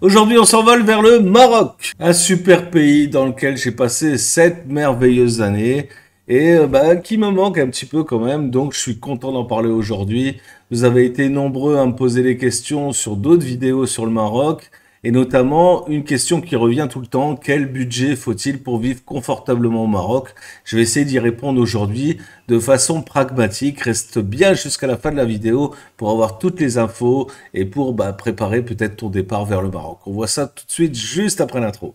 Aujourd'hui, on s'envole vers le Maroc, un super pays dans lequel j'ai passé 7 merveilleuses années et qui me manque un petit peu quand même, donc je suis content d'en parler aujourd'hui. Vous avez été nombreux à me poser des questions sur d'autres vidéos sur le Maroc et notamment une question qui revient tout le temps, quel budget faut-il pour vivre confortablement au Maroc? Je vais essayer d'y répondre aujourd'hui de façon pragmatique. Reste bien jusqu'à la fin de la vidéo pour avoir toutes les infos et pour préparer peut-être ton départ vers le Maroc. On voit ça tout de suite juste après l'intro.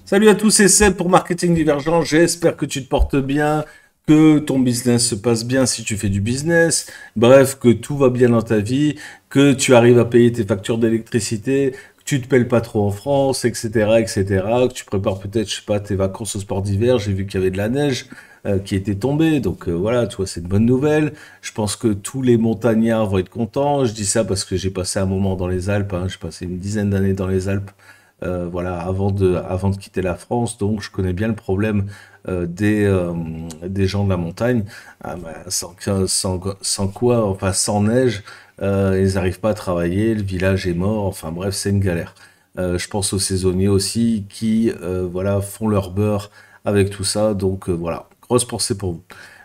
Salut à tous, c'est Seb pour Marketing Divergent. J'espère que tu te portes bien, que ton business se passe bien si tu fais du business. Bref, que tout va bien dans ta vie, que tu arrives à payer tes factures d'électricité, que tu te pèles pas trop en France, etc., etc. Que tu prépares peut-être, je sais pas, tes vacances au sport d'hiver. J'ai vu qu'il y avait de la neige qui était tombée. Donc voilà, tu vois, c'est une bonne nouvelle. Je pense que tous les montagnards vont être contents. Je dis ça parce que j'ai passé un moment dans les Alpes. J'ai passé une dizaine d'années dans les Alpes. Voilà, avant de quitter la France, donc je connais bien le problème des gens de la montagne. Sans quoi, enfin sans neige, ils n'arrivent pas à travailler, le village est mort, enfin bref, c'est une galère. Je pense aux saisonniers aussi qui voilà, font leur beurre avec tout ça, donc voilà, grosse pensée pour vous.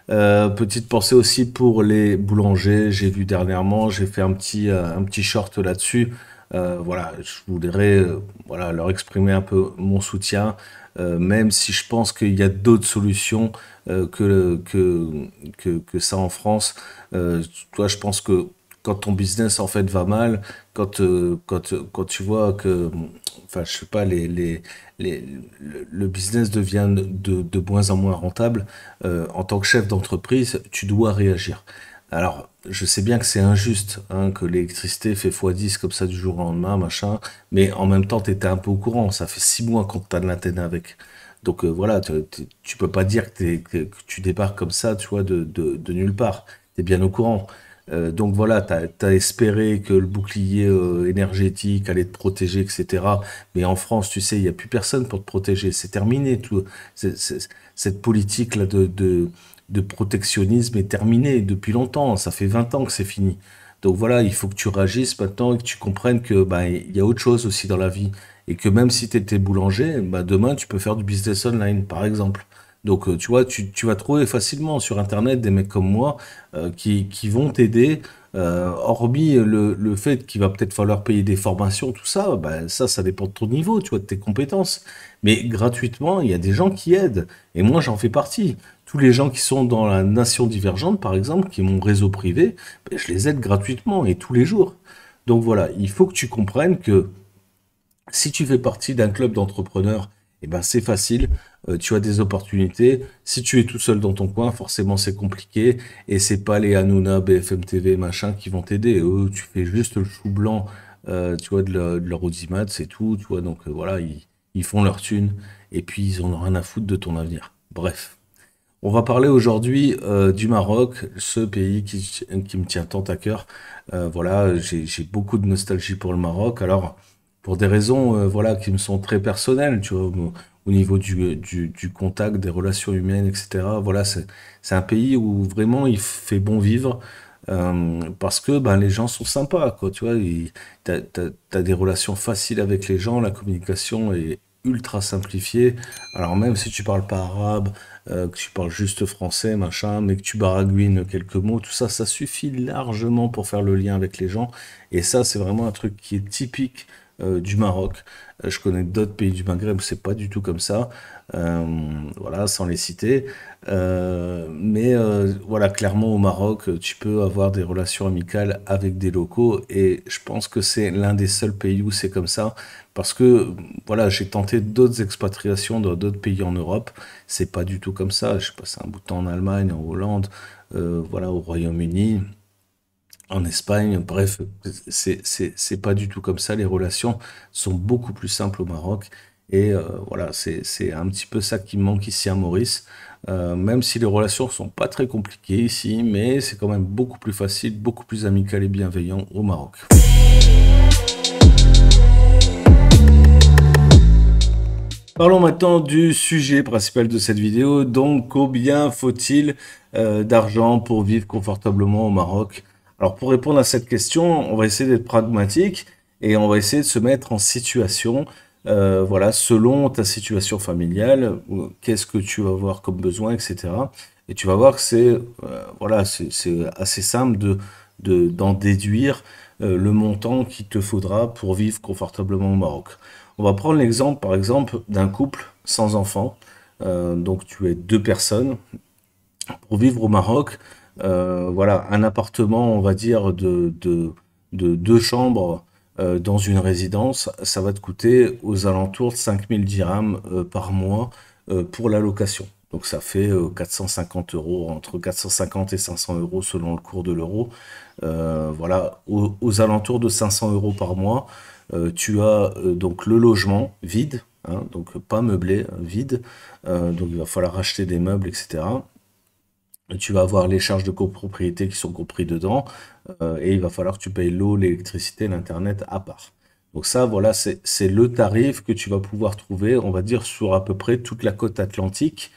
Petite pensée aussi pour les boulangers, j'ai vu dernièrement, j'ai fait un petit short là-dessus. Voilà, je voudrais voilà, leur exprimer un peu mon soutien, même si je pense qu'il y a d'autres solutions que ça en France. Toi, je pense que quand ton business en fait va mal, quand tu vois que, enfin, je sais pas, le business devient de moins en moins rentable, en tant que chef d'entreprise, tu dois réagir. Alors, je sais bien que c'est injuste, que l'électricité fait x10 comme ça du jour au lendemain, machin, mais en même temps, tu étais un peu au courant. Ça fait 6 mois qu'on t'a de l'antenne avec. Donc voilà, tu peux pas dire que tu débarques comme ça, tu vois, de nulle part. Tu es bien au courant. Donc voilà, t'as espéré que le bouclier énergétique allait te protéger, etc. Mais en France, tu sais, il n'y a plus personne pour te protéger. C'est terminé, tout. Cette politique-là de protectionnisme est terminée depuis longtemps. Ça fait 20 ans que c'est fini. Donc voilà, il faut que tu réagisses maintenant et que tu comprennes que il y a autre chose aussi dans la vie. Et que même si tu étais boulanger, demain, tu peux faire du business online, par exemple. Donc, tu vois, tu vas trouver facilement sur Internet des mecs comme moi qui vont t'aider. Hormis le fait qu'il va peut-être falloir payer des formations, tout ça, ça dépend de ton niveau, tu vois, de tes compétences. Mais gratuitement, il y a des gens qui aident. Et moi, j'en fais partie. Tous les gens qui sont dans la Nation Divergente, par exemple, qui est mon réseau privé, je les aide gratuitement et tous les jours. Donc voilà, il faut que tu comprennes que si tu fais partie d'un club d'entrepreneurs, c'est facile, tu as des opportunités. Si tu es tout seul dans ton coin, forcément c'est compliqué et c'est pas les Hanouna, BFM TV, machin qui vont t'aider. Eux, tu fais juste le chou blanc, tu vois, de leur audimat, c'est tout, tu vois. Donc voilà, ils font leur thune et puis ils en ont rien à foutre de ton avenir. Bref. On va parler aujourd'hui du Maroc, ce pays qui me tient tant à cœur. Voilà, j'ai beaucoup de nostalgie pour le Maroc. Alors, pour des raisons voilà, qui me sont très personnelles, tu vois, au niveau du contact, des relations humaines, etc. Voilà, c'est un pays où vraiment il fait bon vivre. Parce que les gens sont sympas, quoi, tu vois, t'as des relations faciles avec les gens, la communication est ultra simplifiée. Alors même si tu parles pas arabe, que tu parles juste français, machin, mais que tu baragouines quelques mots, tout ça, ça suffit largement pour faire le lien avec les gens. Et ça, c'est vraiment un truc qui est typique du Maroc. Je connais d'autres pays du Maghreb où c'est pas du tout comme ça. Voilà, sans les citer. Mais voilà, clairement au Maroc, tu peux avoir des relations amicales avec des locaux et je pense que c'est l'un des seuls pays où c'est comme ça parce que voilà, j'ai tenté d'autres expatriations dans d'autres pays en Europe, c'est pas du tout comme ça. J'ai passé un bout de temps en Allemagne, en Hollande, voilà, au Royaume-Uni, en Espagne, bref, c'est pas du tout comme ça. Les relations sont beaucoup plus simples au Maroc. Et voilà, c'est un petit peu ça qui me manque ici à Maurice. Même si les relations sont pas très compliquées ici, mais c'est quand même beaucoup plus facile, beaucoup plus amical et bienveillant au Maroc. Parlons maintenant du sujet principal de cette vidéo. Donc, combien faut-il d'argent pour vivre confortablement au Maroc? Alors, pour répondre à cette question, on va essayer d'être pragmatique et on va essayer de se mettre en situation, voilà, selon ta situation familiale, qu'est-ce que tu vas avoir comme besoin, etc. Et tu vas voir que voilà, c'est assez simple d'en déduire le montant qu'il te faudra pour vivre confortablement au Maroc. On va prendre l'exemple, par exemple, d'un couple sans enfants. Donc, tu es deux personnes pour vivre au Maroc. Voilà, un appartement, on va dire, de deux chambres dans une résidence, ça va te coûter aux alentours de 5000 dirhams par mois pour la location. Donc, ça fait 450 euros, entre 450 et 500 euros selon le cours de l'euro. Voilà, aux alentours de 500 euros par mois. Tu as donc le logement vide, hein, donc pas meublé, vide. Donc il va falloir acheter des meubles, etc. Tu vas avoir les charges de copropriété qui sont compris dedans. Et il va falloir que tu payes l'eau, l'électricité, l'internet à part. Donc ça, voilà, c'est le tarif que tu vas pouvoir trouver, on va dire, sur à peu près toute la côte atlantique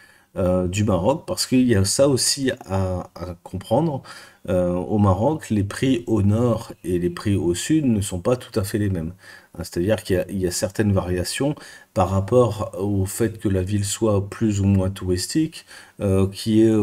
du Maroc, parce qu'il y a ça aussi à comprendre. Au Maroc, les prix au nord et les prix au sud ne sont pas tout à fait les mêmes. Hein, c'est-à-dire qu'il y a certaines variations par rapport au fait que la ville soit plus ou moins touristique, qui est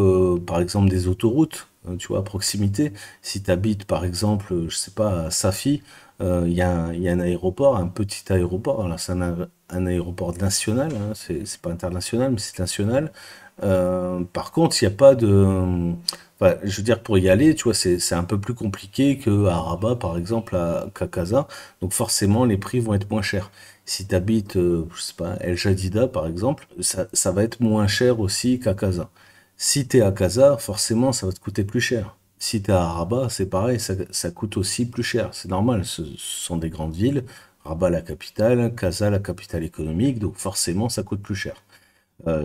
par exemple des autoroutes, tu vois, à proximité. Si tu habites par exemple, je sais pas, à Safi, il y a un aéroport, un petit aéroport. Alors c'est un aéroport national, hein, c'est pas international, mais c'est national. Par contre, il n'y a pas de... Enfin, je veux dire, pour y aller, tu vois, c'est un peu plus compliqué qu'à Rabat, par exemple, qu'à Casa. Donc forcément, les prix vont être moins chers. Si tu habites, je sais pas, El Jadida, par exemple, ça va être moins cher aussi qu'à Casa. Si tu es à Casa, forcément, ça va te coûter plus cher. Si tu es à Rabat, c'est pareil, ça coûte aussi plus cher. C'est normal, ce sont des grandes villes. Rabat, la capitale, Casa, la capitale économique, donc forcément, ça coûte plus cher.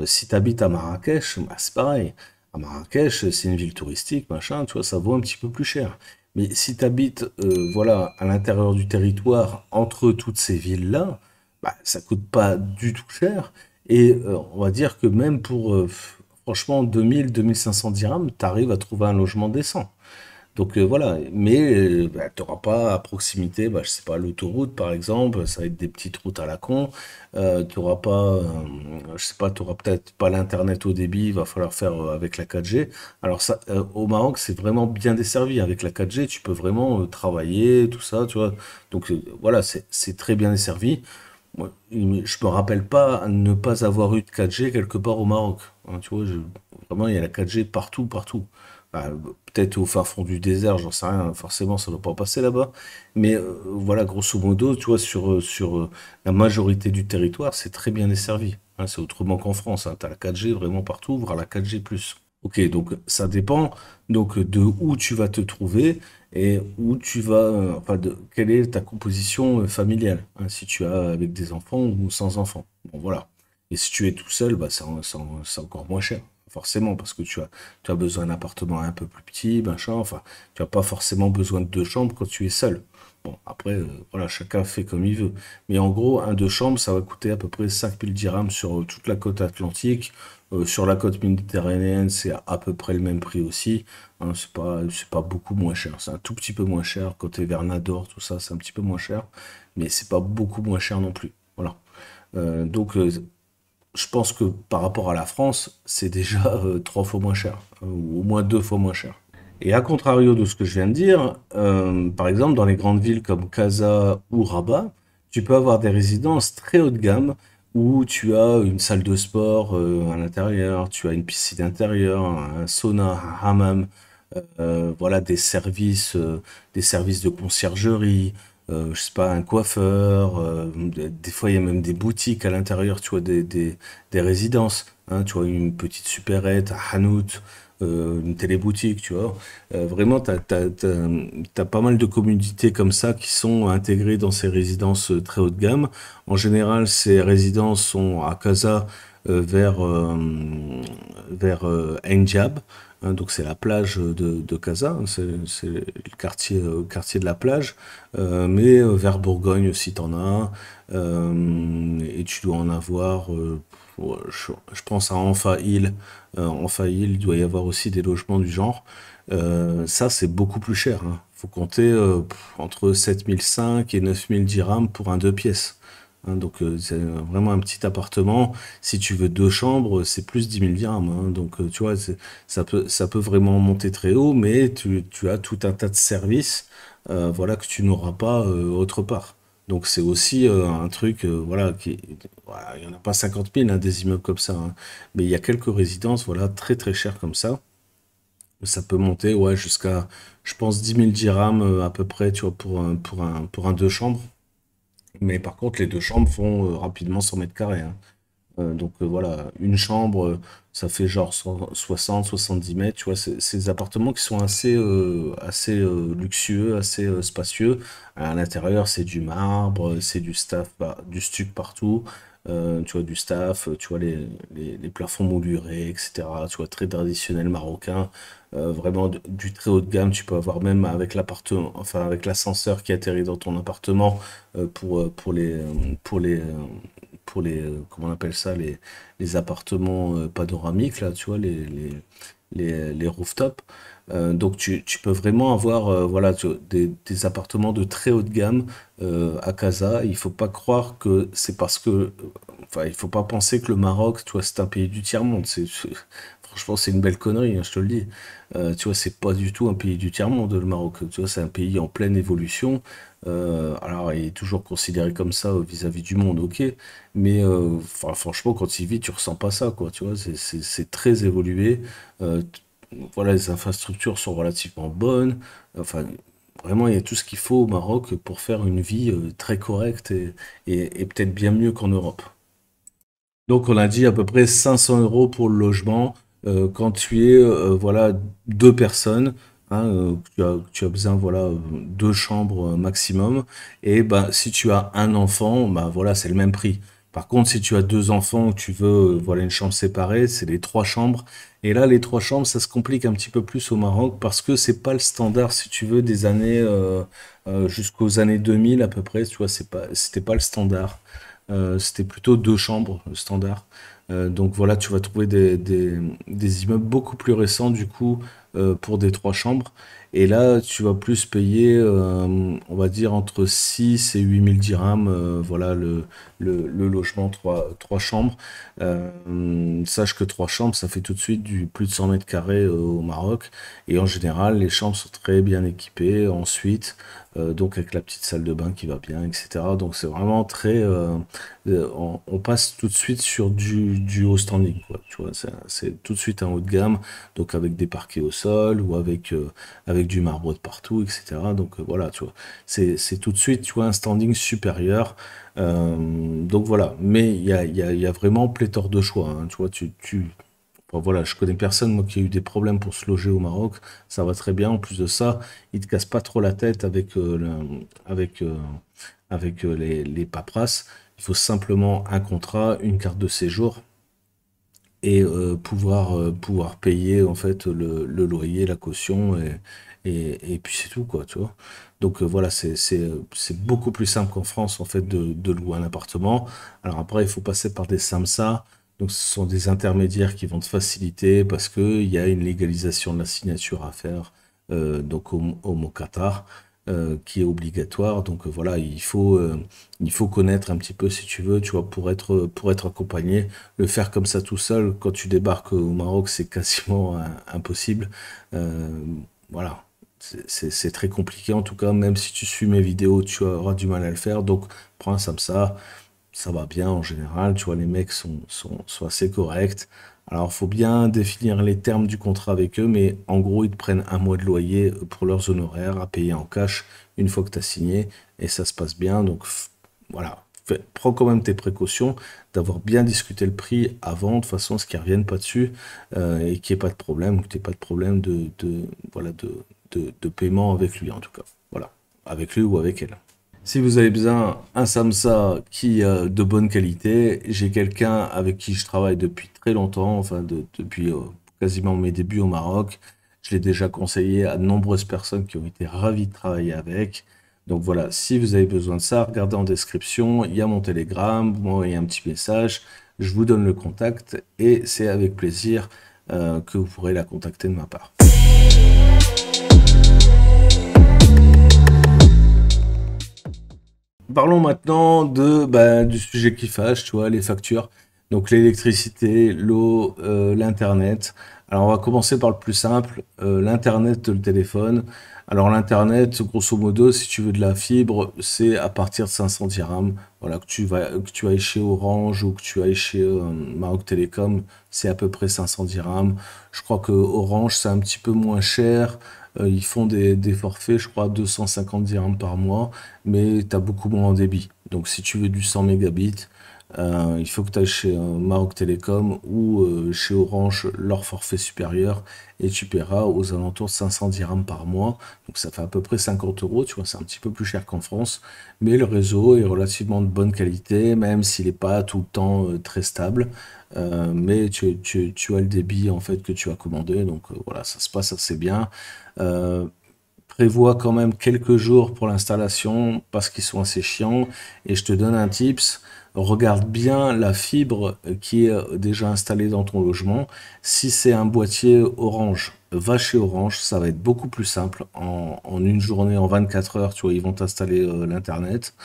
Si tu habites à Marrakech, bah, c'est pareil. À Marrakech, c'est une ville touristique, machin, tu vois, ça vaut un petit peu plus cher. Mais si tu habites, voilà, à l'intérieur du territoire, entre toutes ces villes-là, bah, ça coûte pas du tout cher. Et on va dire que même pour, franchement, 2000-2500 dirhams, tu arrives à trouver un logement décent. Donc voilà, mais bah, tu n'auras pas à proximité, bah, je sais pas, l'autoroute par exemple, ça va être des petites routes à la con. Tu n'auras pas, je sais pas, tu n'auras peut-être pas l'internet au débit, il va falloir faire avec la 4G. Alors ça, au Maroc, c'est vraiment bien desservi. Avec la 4G, tu peux vraiment travailler, tout ça, tu vois. Donc voilà, c'est très bien desservi. Moi, je me rappelle pas ne pas avoir eu de 4G quelque part au Maroc. Hein, tu vois, vraiment, il y a la 4G partout, partout. Bah, peut-être au fin fond du désert, j'en sais rien, forcément ça ne doit pas passer là-bas. Mais voilà, grosso modo, tu vois, sur la majorité du territoire, c'est très bien desservi. Hein, c'est autrement qu'en France. Hein, tu as la 4G vraiment partout, voire la 4G+. Ok, donc ça dépend donc de où tu vas te trouver et où tu vas, enfin, quelle est ta composition familiale, hein, si tu as avec des enfants ou sans enfants. Bon, voilà. Et si tu es tout seul, bah, c'est encore moins cher, forcément, parce que tu as besoin d'un appartement un peu plus petit, machin, enfin, tu n'as pas forcément besoin de deux chambres quand tu es seul. Bon, après, voilà, chacun fait comme il veut. Mais en gros, un deux chambres, ça va coûter à peu près 5000 dirhams sur toute la côte atlantique. Sur la côte méditerranéenne, c'est à peu près le même prix aussi. Hein, c'est pas beaucoup moins cher. C'est un tout petit peu moins cher. Côté vers Nador, tout ça, c'est un petit peu moins cher. Mais c'est pas beaucoup moins cher non plus. Voilà. Donc, je pense que par rapport à la France, c'est déjà trois fois moins cher. Ou au moins deux fois moins cher. Et à contrario de ce que je viens de dire, par exemple, dans les grandes villes comme Casa ou Rabat, tu peux avoir des résidences très haut de gamme où tu as une salle de sport à l'intérieur, tu as une piscine intérieure, un sauna, un hammam, voilà, des services de conciergerie, je sais pas, un coiffeur, des fois il y a même des boutiques à l'intérieur, tu vois, des résidences, hein, tu vois, une petite supérette, un hanout, une téléboutique, tu vois. Vraiment, t'as pas mal de communautés comme ça qui sont intégrées dans ces résidences très haut de gamme. En général, ces résidences sont à Casa vers Enjab. Hein, donc c'est la plage de Casa, hein, c'est le quartier de la plage, mais vers Bourgogne aussi t'en as, et tu dois en avoir, ouais, je pense à Anfa-Île. Anfa-Île, il doit y avoir aussi des logements du genre. Ça c'est beaucoup plus cher, hein. Faut compter entre 7005 et 9000 dirhams pour un deux pièces. Hein, donc c'est vraiment un petit appartement. Si tu veux deux chambres, c'est plus 10 000 dirhams. Hein. Donc tu vois, ça peut vraiment monter très haut, mais tu as tout un tas de services, voilà, que tu n'auras pas autre part. Donc c'est aussi un truc, voilà, voilà, il n'y en a pas 50 000 hein, des immeubles comme ça. Hein. Mais il y a quelques résidences, voilà, très très chères comme ça. Ça peut monter, ouais, jusqu'à, je pense, 10 000 dirhams à peu près, tu vois, pour un deux chambres. Mais par contre, les deux chambres font rapidement 100 mètres carrés. Hein. Donc voilà, une chambre, ça fait genre 60-70 mètres, tu vois, c'est des appartements qui sont assez luxueux, assez spacieux. À l'intérieur, c'est du marbre, c'est du staff, du stuc partout, tu vois, du staff, tu vois, les plafonds moulurés, etc. Tu vois, très traditionnel marocain, vraiment du très haut de gamme. Tu peux avoir même avec l'appartement, enfin avec l'ascenseur qui atterrit dans ton appartement pour comment on appelle ça, les appartements panoramiques, là, tu vois, les rooftops. Donc tu peux vraiment avoir voilà, des appartements de très haute gamme à Casa. Il faut pas croire que c'est parce que, enfin, il faut pas penser que le Maroc, tu vois, c'est un pays du tiers-monde. Franchement, c'est une belle connerie, hein, je te le dis. Tu vois, c'est pas du tout un pays du tiers-monde, le Maroc. Tu vois, c'est un pays en pleine évolution. Alors, il est toujours considéré comme ça vis-à-vis du monde, ok. Mais enfin, franchement, quand il vit, tu ressens pas ça, quoi. Tu vois, c'est très évolué. Voilà, les infrastructures sont relativement bonnes. Enfin, vraiment, il y a tout ce qu'il faut au Maroc pour faire une vie très correcte et peut-être bien mieux qu'en Europe. Donc, on a dit à peu près 500 euros pour le logement quand tu es voilà, deux personnes. Hein, tu as besoin voilà, deux chambres maximum. Et ben, si tu as un enfant, ben, voilà, c'est le même prix. Par contre, si tu as deux enfants, tu veux voilà, une chambre séparée, c'est les trois chambres. Et là, les trois chambres, ça se complique un petit peu plus au Maroc parce que c'est pas le standard, si tu veux, des années jusqu'aux années 2000 à peu près. Tu vois, c'était pas le standard. C'était plutôt deux chambres standard. Donc voilà, tu vas trouver des immeubles beaucoup plus récents du coup pour des trois chambres. Et là, tu vas plus payer, on va dire, entre 6 et 8 000 dirhams, voilà, le logement trois chambres. Sache que trois chambres, ça fait tout de suite du plus de 100 mètres carrés au Maroc. Et en général, les chambres sont très bien équipées. Ensuite, donc avec la petite salle de bain qui va bien, etc. Donc c'est vraiment très, on passe tout de suite sur du haut standing, quoi. Tu vois, c'est tout de suite un haut de gamme, donc avec des parquets au sol ou avec du marbre de partout, etc. Donc voilà, tu vois, c'est tout de suite, tu vois, un standing supérieur. Donc voilà, mais il y a vraiment pléthore de choix. Hein. Tu vois, enfin, voilà, je connais personne, moi, qui a eu des problèmes pour se loger au Maroc. Ça va très bien. En plus de ça, ils te cassent pas trop la tête avec, euh, avec les paperasses. Il faut simplement un contrat, une carte de séjour et pouvoir payer en fait le loyer, la caution et puis c'est tout quoi, tu vois. Donc voilà, c'est beaucoup plus simple qu'en France en fait de louer un appartement. Alors après, il faut passer par des SAMSA. Donc ce sont des intermédiaires qui vont te faciliter parce qu'il y a une légalisation de la signature à faire donc au Qatar qui est obligatoire. Donc voilà, il faut connaître un petit peu si tu veux, tu vois, pour être accompagné. Le faire comme ça tout seul, quand tu débarques au Maroc, c'est quasiment impossible. Euh, voilà, c'est très compliqué en tout cas, même si tu suis mes vidéos, tu auras du mal à le faire. Donc prends un Samsa, ça va bien en général, tu vois, les mecs sont assez corrects. Alors, faut bien définir les termes du contrat avec eux, mais en gros, ils te prennent un mois de loyer pour leurs honoraires à payer en cash une fois que tu as signé, et ça se passe bien. Donc, voilà, prends quand même tes précautions d'avoir bien discuté le prix avant, de façon à ce qu'ils ne reviennent pas dessus et qu'il n'y ait pas de problème, que tu n'aies pas de problème voilà, de paiement avec lui en tout cas. Voilà, avec lui ou avec elle. Si vous avez besoin un Samsa qui a de bonne qualité, j'ai quelqu'un avec qui je travaille depuis très longtemps, enfin depuis quasiment mes débuts au Maroc. Je l'ai déjà conseillé à de nombreuses personnes qui ont été ravies de travailler avec. Donc voilà, si vous avez besoin de ça, regardez en description, il y a mon Telegram, vous m'envoyez un petit message, je vous donne le contact et c'est avec plaisir que vous pourrez la contacter de ma part. Parlons maintenant du sujet qui fâche, tu vois, les factures. Donc l'électricité, l'eau, l'Internet. Alors on va commencer par le plus simple, l'Internet, le téléphone. Alors l'Internet, grosso modo, si tu veux de la fibre, c'est à partir de 500 dirhams. Voilà, que tu ailles chez Orange ou que tu ailles chez Maroc Télécom, c'est à peu près 500 dirhams. Je crois que Orange, c'est un petit peu moins cher. Ils font des forfaits, je crois, 250 dirhams par mois, mais tu as beaucoup moins en débit. Donc si tu veux du 100 mégabits, il faut que tu ailles chez Maroc Télécom ou chez Orange, leur forfait supérieur, et tu paieras aux alentours de 500 dirhams par mois. Donc ça fait à peu près 50 euros, tu vois, c'est un petit peu plus cher qu'en France, mais le réseau est relativement de bonne qualité, même s'il n'est pas tout le temps très stable. Mais tu as le débit en fait que tu as commandé, donc voilà, ça se passe assez bien. Euh, Prévois quand même quelques jours pour l'installation parce qu'ils sont assez chiants. Et je te donne un tips, regarde bien la fibre qui est déjà installée dans ton logement. Si c'est un boîtier Orange, va chez Orange, ça va être beaucoup plus simple. En une journée, en 24 heures, tu vois, ils vont t'installer l'Internet.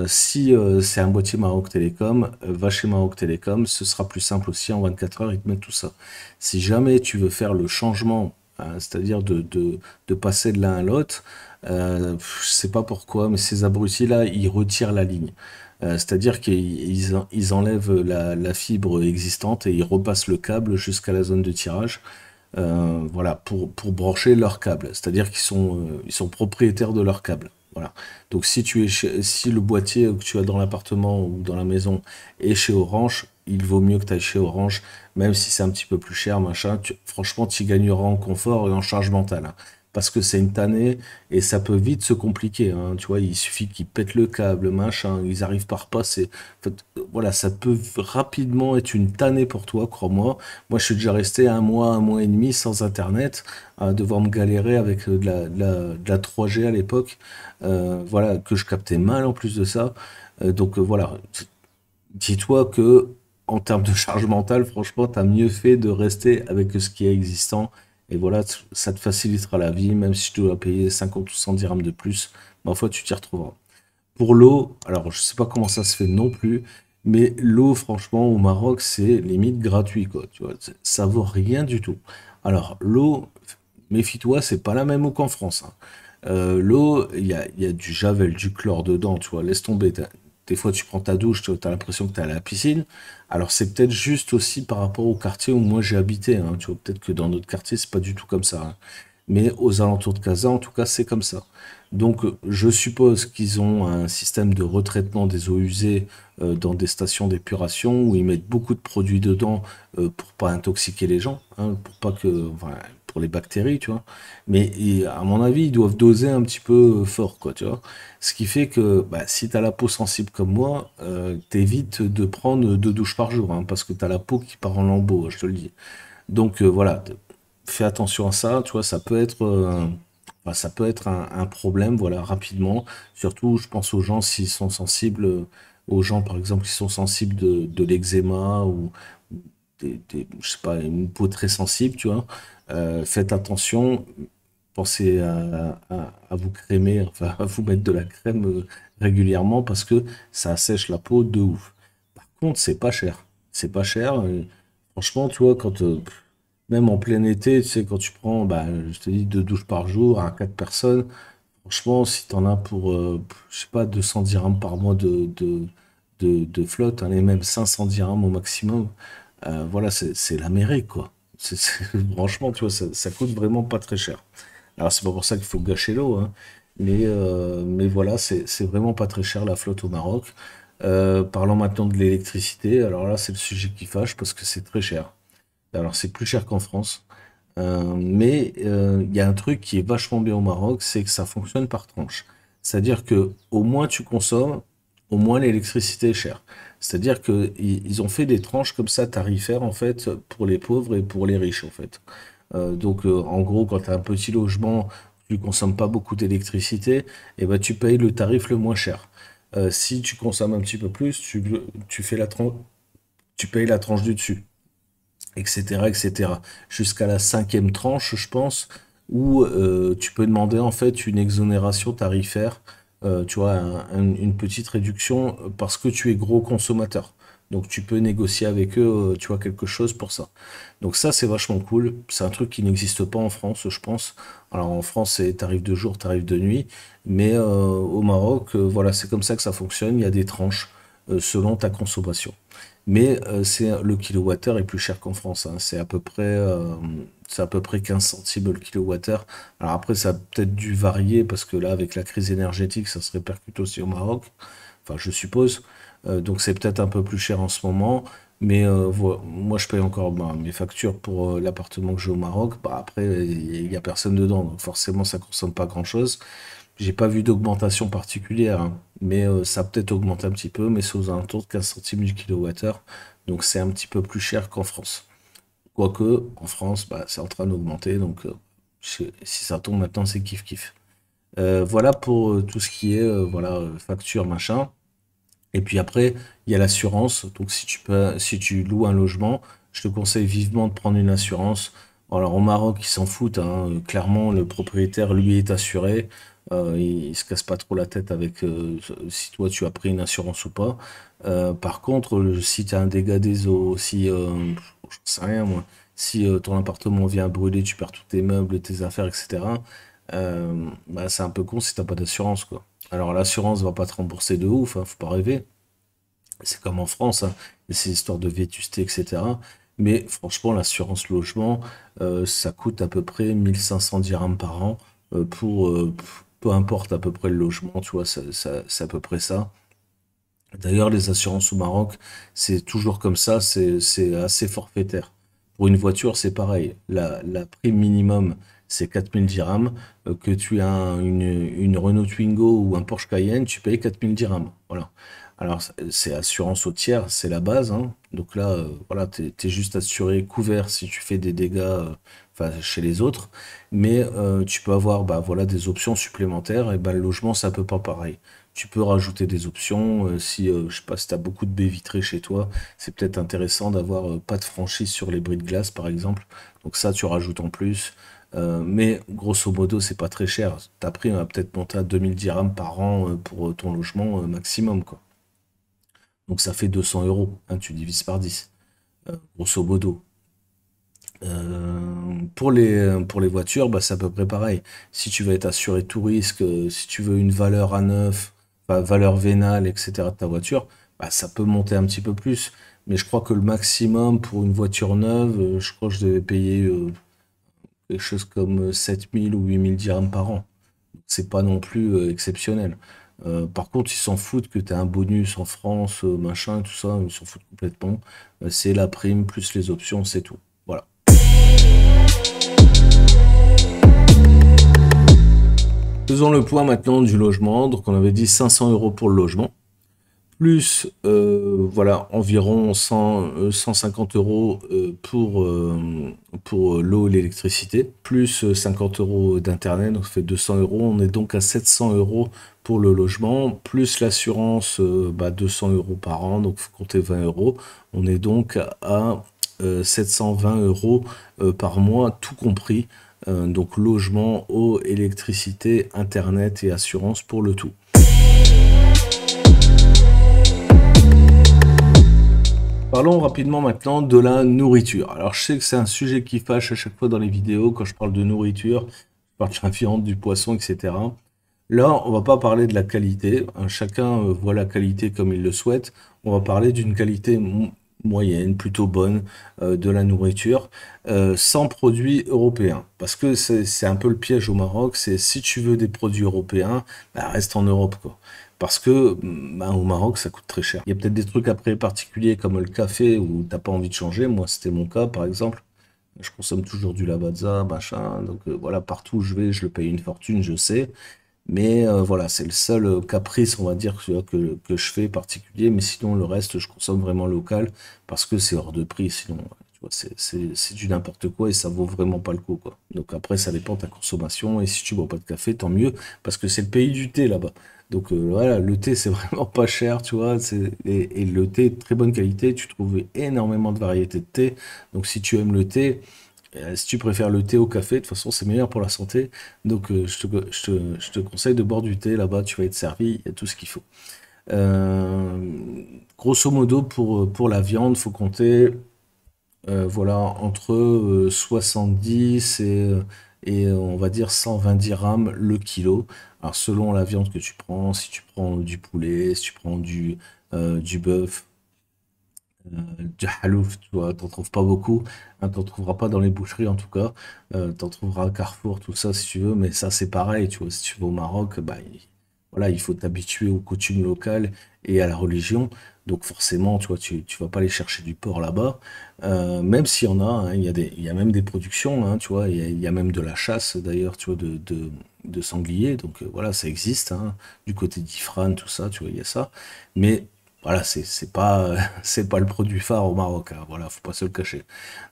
Si c'est un boîtier Maroc Télécom, va chez Maroc Télécom, ce sera plus simple aussi, en 24 heures, ils te mettent tout ça. Si jamais tu veux faire le changement, c'est-à-dire de passer de l'un à l'autre, je sais pas pourquoi, mais ces abrutis-là, ils retirent la ligne. C'est-à-dire qu'ils enlèvent la fibre existante et ils repassent le câble jusqu'à la zone de tirage. Voilà, pour brancher leur câble. C'est-à-dire ils sont propriétaires de leur câble. Voilà. Donc si le boîtier que tu as dans l'appartement ou dans la maison est chez Orange, il vaut mieux que tu ailles chez Orange, même si c'est un petit peu plus cher, machin. Franchement, tu gagneras en confort et en charge mentale, hein. Parce que c'est une tannée et ça peut vite se compliquer, hein. Tu vois, il suffit qu'ils pètent le câble, machin, ils arrivent pas à repasser. En fait, voilà, ça peut rapidement être une tannée pour toi, crois-moi. Moi, je suis déjà resté un mois et demi sans Internet, à devoir me galérer avec de la 3G à l'époque. Voilà, que je captais mal en plus de ça. Donc voilà, dis-toi que en termes de charge mentale, franchement, tu as mieux fait de rester avec ce qui est existant. Et voilà, ça te facilitera la vie, même si tu dois payer 50 ou 100 dirhams de plus. Ma foi, tu t'y retrouveras. Pour l'eau, alors je sais pas comment ça se fait non plus, mais l'eau, franchement, au Maroc, c'est limite gratuit, quoi. Tu vois, ça vaut rien du tout. Alors, l'eau, méfie-toi, c'est pas la même eau qu'en France, hein. L'eau, il y a du javel, du chlore dedans, tu vois, laisse tomber. Des fois, tu prends ta douche, tu as l'impression que tu es à la piscine. Alors, c'est peut-être juste aussi par rapport au quartier où moi j'ai habité, hein. Tu vois, peut-être que dans notre quartier, c'est pas du tout comme ça, hein. Mais aux alentours de Casa, en tout cas, c'est comme ça. Donc, je suppose qu'ils ont un système de retraitement des eaux usées dans des stations d'épuration où ils mettent beaucoup de produits dedans pour pas intoxiquer les gens, hein, pour pas que, enfin, pour les bactéries, tu vois. Mais à mon avis, ils doivent doser un petit peu fort, quoi, tu vois. Ce qui fait que bah, si tu as la peau sensible comme moi, t'évites de prendre 2 douches par jour, hein, parce que tu as la peau qui part en lambeaux, je te le dis. Donc voilà, fais attention à ça, tu vois, ça peut être un problème, voilà, rapidement. Surtout, je pense aux gens s'ils sont sensibles, aux gens par exemple qui sont sensibles de l'eczéma ou je sais pas, une peau très sensible, tu vois. Faites attention, pensez à vous crémer, enfin à vous mettre de la crème régulièrement parce que ça assèche la peau de ouf. Par contre, c'est pas cher. C'est pas cher. Franchement, tu vois, même en plein été, tu sais, quand tu prends, bah, je te dis, 2 douches par jour à 4 personnes, franchement, si t'en as pour, je sais pas, 200 dirhams par mois de flotte, allez, même 500 dirhams au maximum, voilà, c'est l'Amérique, quoi. Franchement, tu vois, ça coûte vraiment pas très cher. Alors, c'est pas pour ça qu'il faut gâcher l'eau, hein, mais voilà, c'est vraiment pas très cher la flotte au Maroc. Parlons maintenant de l'électricité. Alors là, c'est le sujet qui fâche parce que c'est très cher. Alors c'est plus cher qu'en France. Mais il y a un truc qui est vachement bien au Maroc, c'est que ça fonctionne par tranche. C'est-à-dire que au moins tu consommes, au moins l'électricité est chère. C'est-à-dire que ils ont fait des tranches comme ça tarifaires en fait pour les pauvres et pour les riches en fait. Donc en gros, quand tu as un petit logement, tu consommes pas beaucoup d'électricité, et ben tu payes le tarif le moins cher. Si tu consommes un petit peu plus, tu fais tu payes la tranche du dessus, etc., etc. Jusqu'à la cinquième tranche, je pense, où tu peux demander en fait une exonération tarifaire, tu vois, une petite réduction parce que tu es gros consommateur. Donc tu peux négocier avec eux, tu vois, quelque chose pour ça. Donc ça, c'est vachement cool. C'est un truc qui n'existe pas en France, je pense. Alors en France, c'est tarif de jour, tarif de nuit. Mais au Maroc, voilà, c'est comme ça que ça fonctionne. Il y a des tranches selon ta consommation. Mais le kilowattheure est plus cher qu'en France, hein. C'est à peu près 15 centimes le kilowattheure. Alors après, ça a peut-être dû varier parce que là, avec la crise énergétique, ça se répercute aussi au Maroc. Enfin, je suppose. Donc c'est peut-être un peu plus cher en ce moment. Mais moi, je paye encore mes factures pour l'appartement que j'ai au Maroc. Bah, après, il n'y a personne dedans. Donc forcément, ça consomme pas grand-chose. J'ai pas vu d'augmentation particulière, hein, mais ça a peut-être augmenté un petit peu, mais c'est aux alentours de 15 centimes du kilowattheure. Donc c'est un petit peu plus cher qu'en France. Quoique, en France, bah, c'est en train d'augmenter, donc si ça tombe maintenant, c'est kiff-kiff. Voilà pour tout ce qui est voilà, facture, machin. Et puis après, il y a l'assurance. Donc si tu loues un logement, je te conseille vivement de prendre une assurance. Alors au Maroc, ils s'en foutent, hein. Clairement, le propriétaire, lui, est assuré. Il se casse pas trop la tête avec si toi tu as pris une assurance ou pas. Par contre, si tu as un dégât des eaux, si je sais rien moi, si ton appartement vient brûler, tu perds tous tes meubles, tes affaires, etc. Bah, c'est un peu con si t'as pas d'assurance, quoi. Alors l'assurance va pas te rembourser de ouf, hein, faut pas rêver. C'est comme en France, hein, et ces histoires de vétusté, etc. Mais franchement, l'assurance logement, ça coûte à peu près 1500 dirhams par an pour peu importe à peu près le logement, tu vois, c'est à peu près ça. D'ailleurs, les assurances au Maroc, c'est toujours comme ça, c'est assez forfaitaire. Pour une voiture, c'est pareil. La prime minimum, c'est 4000 dirhams. Que tu as une Renault Twingo ou un Porsche Cayenne, tu payes 4000 dirhams. Voilà. Alors, c'est assurance au tiers, c'est la base, hein. Donc là, voilà, t'es juste assuré, couvert si tu fais des dégâts enfin, chez les autres. Mais tu peux avoir bah, voilà, des options supplémentaires. Et ben, le logement, c'est un peu pas pareil. Tu peux rajouter des options. Si, je sais pas, si tu as beaucoup de baies vitrées chez toi, c'est peut-être intéressant d'avoir pas de franchise sur les bris de glace, par exemple. Donc ça, tu rajoutes en plus. Mais grosso modo, c'est pas très cher. Ta prime va peut-être monter à 2000 dirhams par an pour ton logement maximum, quoi. Donc ça fait 200 euros, hein, tu divises par 10, grosso modo. Pour les voitures, bah, c'est à peu près pareil. Si tu veux être assuré tout risque, si tu veux une valeur à neuf, enfin, valeur vénale, etc. de ta voiture, bah, ça peut monter un petit peu plus. Mais je crois que le maximum pour une voiture neuve, je crois que je devais payer quelque chose comme 7000 ou 8000 dirhams par an. C'est pas non plus exceptionnel. Par contre, ils s'en foutent que tu as un bonus en France, machin, tout ça, ils s'en foutent complètement. C'est la prime plus les options, c'est tout. Voilà. Faisons le point maintenant du logement. Donc, on avait dit 500 euros pour le logement, plus voilà, environ 150 euros pour l'eau et l'électricité, plus 50 euros d'internet, donc ça fait 200 euros. On est donc à 700 euros pour le logement, plus l'assurance, bah, 200 euros par an, donc faut compter 20 euros. On est donc à 720 euros par mois, tout compris. Donc logement, eau, électricité, internet et assurance pour le tout. Parlons rapidement maintenant de la nourriture. Alors je sais que c'est un sujet qui fâche à chaque fois dans les vidéos quand je parle de nourriture, je parle de la viande, du poisson, etc. Là, on va pas parler de la qualité, hein. Chacun voit la qualité comme il le souhaite. On va parler d'une qualité moyenne, plutôt bonne, de la nourriture, sans produits européens. Parce que c'est un peu le piège au Maroc, c'est si tu veux des produits européens, bah, reste en Europe, quoi. Parce que bah, au Maroc, ça coûte très cher. Il y a peut-être des trucs après particuliers comme le café où t'as pas envie de changer. Moi, c'était mon cas, par exemple. Je consomme toujours du Lavazza, machin. Donc voilà, partout où je vais, je le paye une fortune, je sais. Mais voilà, c'est le seul caprice, on va dire, que je fais particulier. Mais sinon, le reste, je consomme vraiment local parce que c'est hors de prix. Sinon, ouais, tu vois, c'est du n'importe quoi et ça vaut vraiment pas le coup, quoi. Donc après, ça dépend de ta consommation. Et si tu bois pas de café, tant mieux parce que c'est le pays du thé là-bas. Donc voilà, le thé, c'est vraiment pas cher, tu vois. Et le thé est de très bonne qualité. Tu trouves énormément de variétés de thé. Donc si tu aimes le thé, si tu préfères le thé au café, de toute façon, c'est meilleur pour la santé. Donc, je te conseille de boire du thé là-bas. Tu vas être servi, il y a tout ce qu'il faut. Euh, Grosso modo, pour la viande, faut compter voilà, entre 70 on va dire 120 dirhams le kilo. Alors, selon la viande que tu prends, si tu prends du poulet, si tu prends du bœuf, du halouf, tu vois, t'en trouves pas beaucoup, hein, t'en trouveras pas dans les boucheries en tout cas, t'en trouveras à Carrefour, tout ça si tu veux, mais ça c'est pareil, tu vois, si tu vas au Maroc, bah, voilà, il faut t'habituer aux coutumes locales et à la religion, donc forcément, tu vois, tu vas pas aller chercher du porc là-bas, même s'il y en a, hein, il y a même des productions, hein, tu vois, il y a même de la chasse d'ailleurs, tu vois, de sangliers, donc voilà, ça existe, hein, du côté d'Ifrane, tout ça, tu vois, il y a ça, mais voilà, c'est pas c'est pas le produit phare au Maroc, hein, voilà, faut pas se le cacher.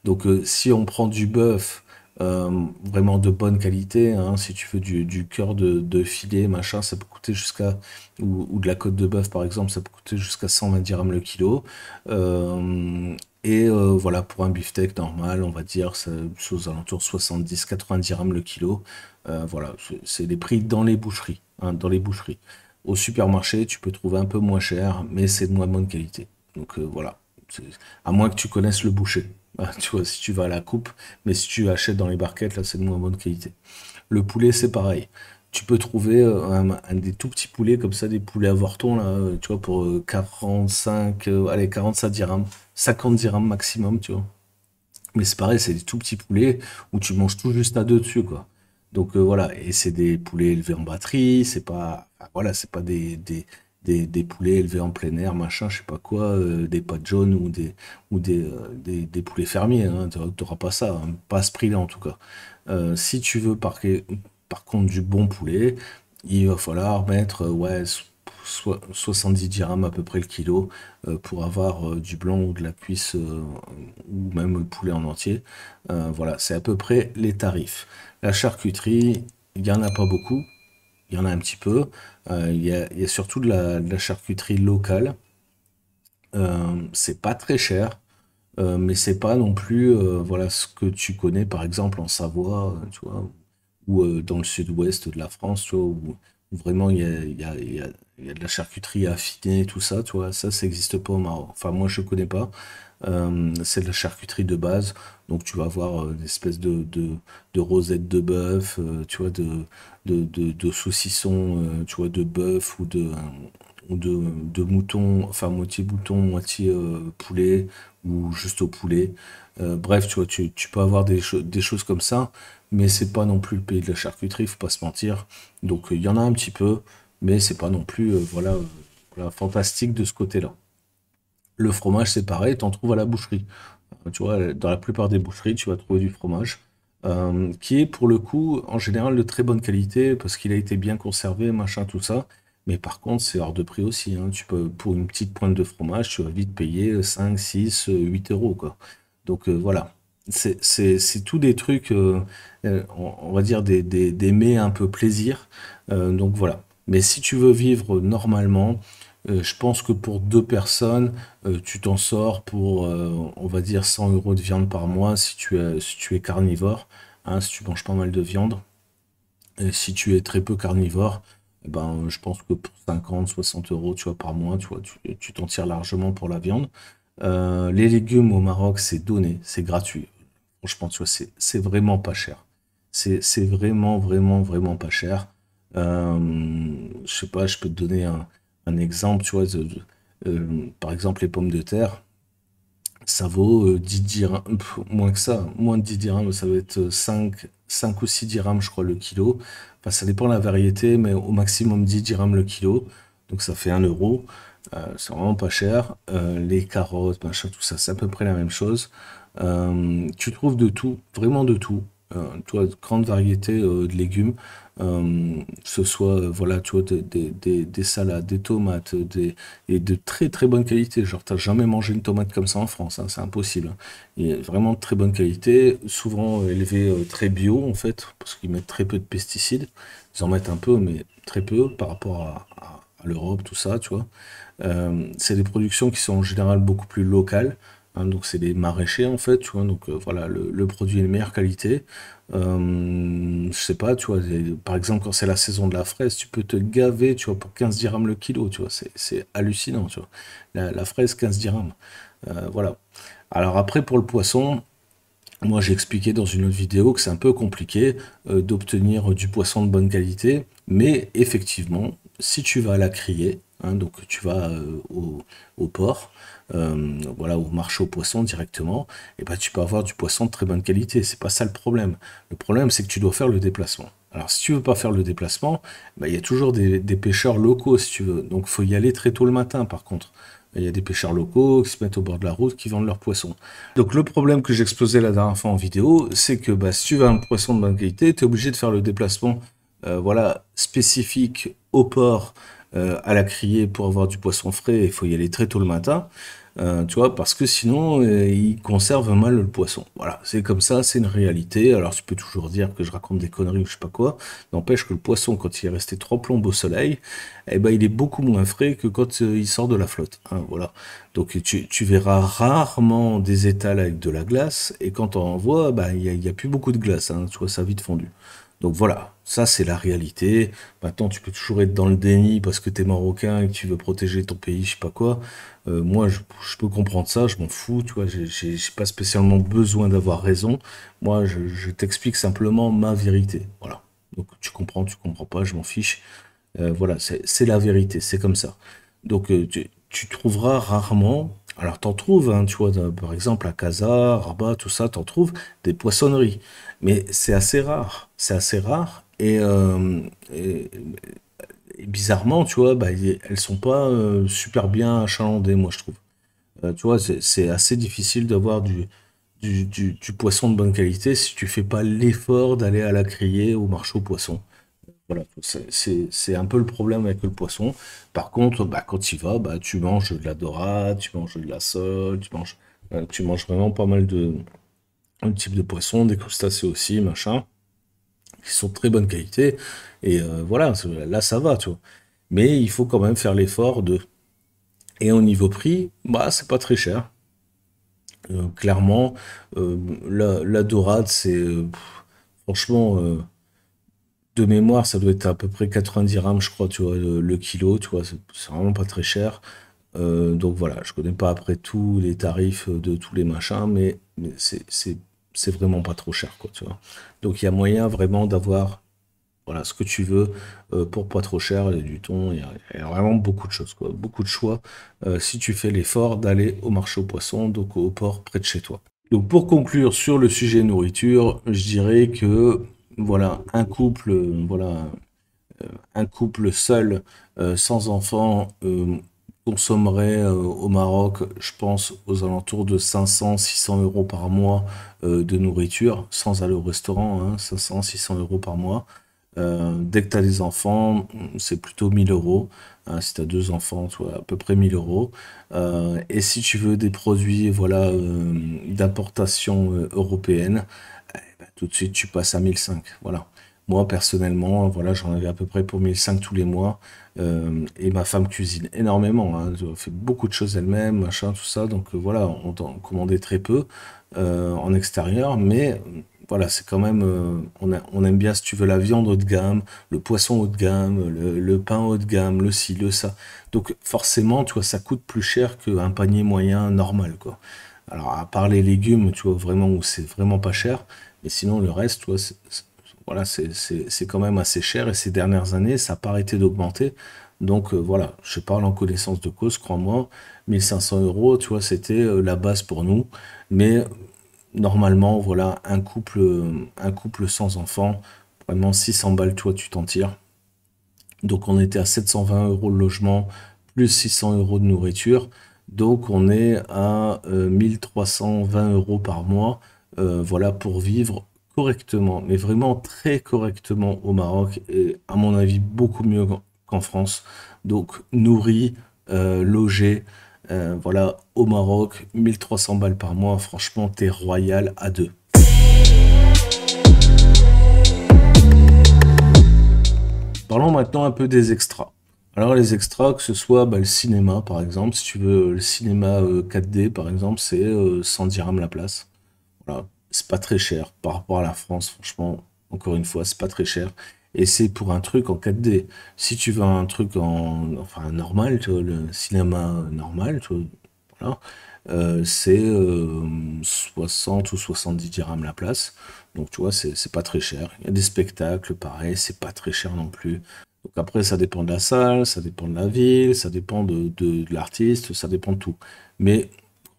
Donc si on prend du bœuf vraiment de bonne qualité, hein, si tu veux du cœur de filet, machin, ça peut coûter jusqu'à ou de la côte de bœuf par exemple, ça peut coûter jusqu'à 120 dirhams le kilo. Euh, voilà, pour un beefsteak normal, on va dire, c'est aux alentours de 70-80 dirhams le kilo. Voilà, c'est les prix dans les boucheries, hein, dans les boucheries. Au supermarché, tu peux trouver un peu moins cher, mais c'est de moins bonne qualité. Donc voilà. C'est- À moins que tu connaisses le boucher. Ah, tu vois, si tu vas à la coupe, mais si tu achètes dans les barquettes, là, c'est de moins bonne qualité. Le poulet, c'est pareil. Tu peux trouver des tout petits poulets comme ça, des poulets à vorton, là, tu vois, pour 45, allez, 45 dirhams, 50 dirhams maximum, tu vois. Mais c'est pareil, c'est des tout petits poulets où tu manges tout juste à deux dessus, quoi. Donc voilà, et c'est des poulets élevés en batterie, c'est pas, enfin, voilà, c'est pas des poulets élevés en plein air, machin, je sais pas quoi, des pâtes jaunes ou des poulets fermiers, hein, t'auras pas ça, hein, pas à ce prix-là en tout cas. Si tu veux par contre du bon poulet, il va falloir mettre ouais, 70 dirhams à peu près le kilo pour avoir du blanc ou de la cuisse ou même le poulet en entier. Voilà, c'est à peu près les tarifs. La charcuterie, il n'y en a pas beaucoup, il y en a un petit peu. Il y a surtout de la charcuterie locale. C'est pas très cher, mais c'est pas non plus voilà, ce que tu connais par exemple en Savoie, tu vois, ou dans le sud-ouest de la France, tu vois, où vraiment il y a de la charcuterie affinée, tout ça, tu vois, ça n'existe pas au Maroc. Enfin, moi, je connais pas. C'est de la charcuterie de base, donc tu vas avoir une espèce de rosette de bœuf, tu vois, de saucisson, tu vois, de bœuf ou de mouton, enfin moitié mouton, moitié poulet, ou juste au poulet. Bref, tu vois, tu peux avoir des choses comme ça, mais c'est pas non plus le pays de la charcuterie, faut pas se mentir. Donc il y en a un petit peu, mais c'est pas non plus voilà, voilà, fantastique de ce côté-là. Le fromage, c'est pareil, t'en trouves à la boucherie. Tu vois, dans la plupart des boucheries, tu vas trouver du fromage, qui est pour le coup, en général, de très bonne qualité, parce qu'il a été bien conservé, machin, tout ça. Mais par contre, c'est hors de prix aussi, hein. Tu peux, pour une petite pointe de fromage, tu vas vite payer 5, 6, 8 euros, quoi. Donc voilà. C'est tout des trucs, on va dire des mets un peu plaisir. Donc voilà. Mais si tu veux vivre normalement, je pense que pour deux personnes, tu t'en sors pour, on va dire, 100 euros de viande par mois si tu es carnivore, hein, si tu manges pas mal de viande. Et si tu es très peu carnivore, eh ben, je pense que pour 50, 60 euros, tu vois, par mois, tu vois, tu t'en tires largement pour la viande. Les légumes au Maroc, c'est donné, c'est gratuit. Franchement, tu vois, c'est vraiment pas cher. C'est vraiment, vraiment, vraiment pas cher. Je sais pas, je peux te donner un exemple, tu vois, par exemple, les pommes de terre. ça vaut 10 dirhams, moins que ça, moins de 10 dirhams, ça va être 5 ou 6 dirhams, je crois, le kilo. Enfin, ça dépend de la variété, mais au maximum 10 dirhams le kilo. Donc ça fait 1 euro. C'est vraiment pas cher. Les carottes, machin, tout ça, c'est à peu près la même chose. Tu trouves de tout, vraiment de tout. Tu vois, grande variété de légumes. Que ce soit, voilà, tu vois, des salades, des tomates, et de très très bonne qualité. Genre, t'as jamais mangé une tomate comme ça en France, hein, c'est impossible, hein. Et vraiment de très bonne qualité, souvent élevées très bio en fait, parce qu'ils mettent très peu de pesticides. Ils en mettent un peu, mais très peu par rapport à l'Europe, tout ça, tu vois. C'est des productions qui sont en général beaucoup plus locales, hein, donc c'est des maraîchers en fait, tu vois. Donc voilà, le produit est de meilleure qualité. Je sais pas, tu vois, par exemple, quand c'est la saison de la fraise, tu peux te gaver, tu vois, pour 15 dirhams le kilo, tu vois, c'est hallucinant, tu vois. La fraise, 15 dirhams. Voilà. Alors après, pour le poisson, moi j'ai expliqué dans une autre vidéo que c'est un peu compliqué d'obtenir du poisson de bonne qualité, mais effectivement, si tu vas à la criée, hein, donc tu vas au port, voilà, au marché aux poissons directement, et ben tu peux avoir du poisson de très bonne qualité. C'est pas ça le problème. Le problème, c'est que tu dois faire le déplacement. Alors, si tu veux pas faire le déplacement, ben, il y a toujours des pêcheurs locaux, si tu veux. Donc, faut y aller très tôt le matin, par contre. Il y a des pêcheurs locaux qui se mettent au bord de la route, qui vendent leurs poissons. Donc, le problème que j'exposais la dernière fois en vidéo, c'est que bah, si tu veux un poisson de bonne qualité, tu es obligé de faire le déplacement voilà, spécifique au port, à la criée pour avoir du poisson frais. Il faut y aller très tôt le matin. Tu vois, parce que sinon, ils conservent mal le poisson. Voilà, c'est comme ça, c'est une réalité. Alors, tu peux toujours dire que je raconte des conneries ou je sais pas quoi. N'empêche que le poisson, quand il est resté 3 plombes au soleil, eh ben, il est beaucoup moins frais que quand il sort de la flotte, hein, voilà. Donc, tu verras rarement des étals avec de la glace. Et quand on en voit, bah, il y a plus beaucoup de glace, hein, tu vois, ça a vite fondu. Donc voilà, ça c'est la réalité. Maintenant, tu peux toujours être dans le déni parce que tu es marocain et que tu veux protéger ton pays, je sais pas quoi. Moi, je peux comprendre ça, je m'en fous, tu vois, j'ai pas spécialement besoin d'avoir raison. Moi, je t'explique simplement ma vérité. Voilà. Donc, tu comprends pas, je m'en fiche. Voilà, c'est la vérité, c'est comme ça. Donc, tu trouveras rarement, alors t'en trouves, hein, tu vois, par exemple à Casa, Rabat, tout ça, t'en trouves des poissonneries. Mais c'est assez rare, et bizarrement, tu vois, bah, elles sont pas super bien achalandées, moi je trouve. Tu vois, c'est assez difficile d'avoir du poisson de bonne qualité si tu fais pas l'effort d'aller à la criée au marché aux poissons. Voilà, c'est un peu le problème avec le poisson. Par contre, bah, quand tu y vas, bah, tu manges de la dorade, tu manges de la sole, tu manges vraiment pas mal de types de poissons, des crustacés aussi, machin, qui sont de très bonne qualité. Et voilà, là ça va, tu vois. Mais il faut quand même faire l'effort de. Et au niveau prix, bah, c'est pas très cher. Clairement, la dorade, c'est franchement, de mémoire, ça doit être à peu près 90 dirhams, je crois, tu vois, le kilo, tu vois, c'est vraiment pas très cher. Donc voilà, je connais pas après tous les tarifs de tous les machins, mais c'est vraiment pas trop cher, quoi, tu vois. Donc il y a moyen vraiment d'avoir voilà, ce que tu veux pour pas trop cher, il y a du thon, il y a vraiment beaucoup de choses, quoi, beaucoup de choix si tu fais l'effort d'aller au marché aux poissons, donc au port près de chez toi. Donc pour conclure sur le sujet nourriture, je dirais que voilà, un couple seul sans enfant consommerait au Maroc, je pense, aux alentours de 500-600 € par mois de nourriture, sans aller au restaurant, hein, 500-600 € par mois. Dès que tu as des enfants, c'est plutôt 1000 €. Hein, si tu as deux enfants, tu vois, à peu près 1000 €. Et si tu veux des produits voilà, d'importation européenne, bah, tout de suite tu passes à 1005. Voilà. Moi personnellement, voilà, j'en avais à peu près pour 1005 tous les mois. Et ma femme cuisine énormément, hein, elle fait beaucoup de choses elle-même, machin, tout ça. Donc voilà, on commandait très peu en extérieur, mais voilà, c'est quand même, on aime bien, si tu veux, la viande haut de gamme, le poisson haut de gamme, le pain haut de gamme, le ci, le ça. Donc forcément, tu vois, ça coûte plus cher qu'un panier moyen normal, quoi. Alors, à part les légumes, tu vois, vraiment, où c'est vraiment pas cher, mais sinon, le reste, tu vois, voilà, c'est quand même assez cher, et ces dernières années, ça n'a pas arrêté d'augmenter. Donc voilà, je parle en connaissance de cause, crois-moi. 1 500 euros, tu vois, c'était la base pour nous. Mais normalement, voilà, un couple sans enfant, vraiment 600 balles, toi, tu t'en tires. Donc on était à 720 euros le logement, plus 600 euros de nourriture. Donc on est à 1320 euros par mois, voilà, pour vivre correctement, mais vraiment très correctement au Maroc, et à mon avis beaucoup mieux qu'en France. Donc nourri, logé, voilà, au Maroc, 1300 balles par mois, franchement, t'es royal à deux. Parlons maintenant un peu des extras. Alors les extras, que ce soit bah, le cinéma par exemple, si tu veux le cinéma 4D par exemple, c'est 100 dirhams la place. Voilà, c'est pas très cher par rapport à la France, franchement, encore une fois, c'est pas très cher. Et c'est pour un truc en 4D. Si tu veux un truc enfin normal, tu vois, le cinéma normal, tu vois, voilà, c'est 60 ou 70 dirhams la place. Donc tu vois, c'est pas très cher. Il y a des spectacles, pareil, c'est pas très cher non plus. Donc après, ça dépend de la salle, ça dépend de la ville, ça dépend de l'artiste, ça dépend de tout. Mais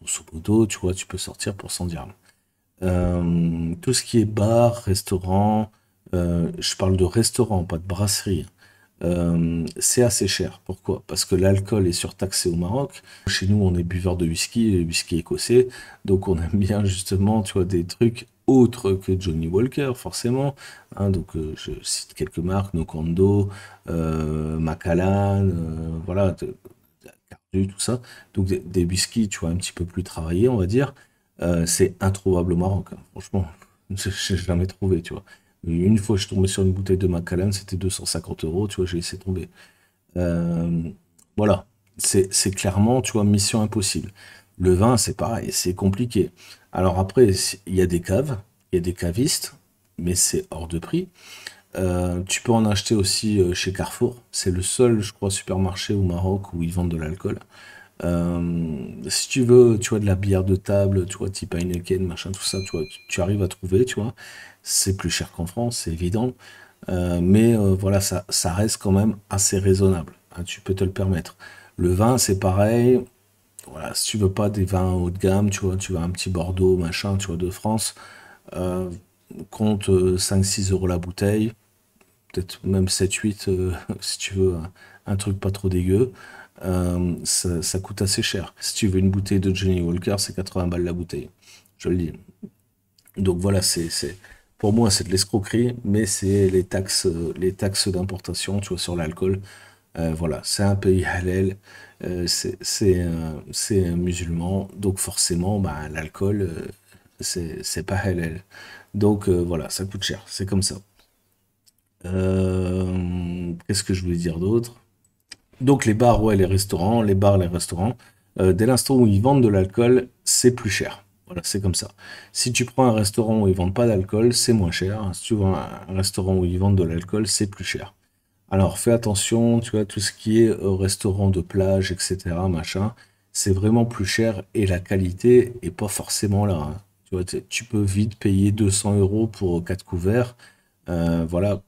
grosso modo, tu vois, tu peux sortir pour 100 dirhams. Tout ce qui est bar, restaurant, je parle de restaurant, pas de brasserie. C'est assez cher. Pourquoi? Parce que l'alcool est surtaxé au Maroc. Chez nous, on est buveur de whisky, et whisky écossais. Donc, on aime bien justement, tu vois, des trucs autres que Johnny Walker, forcément. Hein, donc, je cite quelques marques, Nokondo, Macallan, voilà, Cardu, tout ça. Donc, des whiskies, tu vois, un petit peu plus travaillés, on va dire. C'est introuvable au Maroc, hein. Franchement, je n'ai jamais trouvé, tu vois. Une fois, je suis tombé sur une bouteille de Macallan, c'était 250 euros, tu vois, j'ai laissé tomber. Euh, voilà, c'est clairement, tu vois, mission impossible. Le vin, c'est pareil, c'est compliqué. Alors après, il y a des caves, il y a des cavistes, mais c'est hors de prix. Tu peux en acheter aussi chez Carrefour. C'est le seul, je crois, supermarché au Maroc où ils vendent de l'alcool. Si tu veux, tu vois, de la bière de table, tu vois, type Heineken, machin, tout ça, tu vois, tu arrives à trouver, tu vois. C'est plus cher qu'en France, c'est évident. Mais voilà, ça reste quand même assez raisonnable, hein, tu peux te le permettre. Le vin, c'est pareil. Voilà, si tu veux pas des vins haut de gamme, tu vois, tu veux un petit Bordeaux, machin, tu vois, de France, euh, compte 5-6 euros la bouteille, peut-être même 7-8 si tu veux un truc pas trop dégueu. Ça coûte assez cher. Si tu veux une bouteille de Johnny Walker, c'est 80 balles la bouteille. Je le dis. Donc voilà, pour moi, c'est de l'escroquerie, mais c'est les taxes d'importation, tu vois, sur l'alcool. Voilà, c'est un pays halal, c'est un musulman, donc forcément, bah, l'alcool, c'est pas halal. Donc voilà, ça coûte cher, c'est comme ça. Qu'est-ce que je voulais dire d'autre? Donc les bars, ouais, les restaurants, les bars, les restaurants, dès l'instant où ils vendent de l'alcool, c'est plus cher. Voilà, c'est comme ça. Si tu prends un restaurant où ils vendent pas d'alcool, c'est moins cher. Si tu vois un restaurant où ils vendent de l'alcool, c'est plus cher. Alors fais attention, tu vois, tout ce qui est restaurant de plage, etc., machin, c'est vraiment plus cher et la qualité est pas forcément là, hein. Tu vois, tu peux vite payer 200 euros pour 4 couverts. Voilà,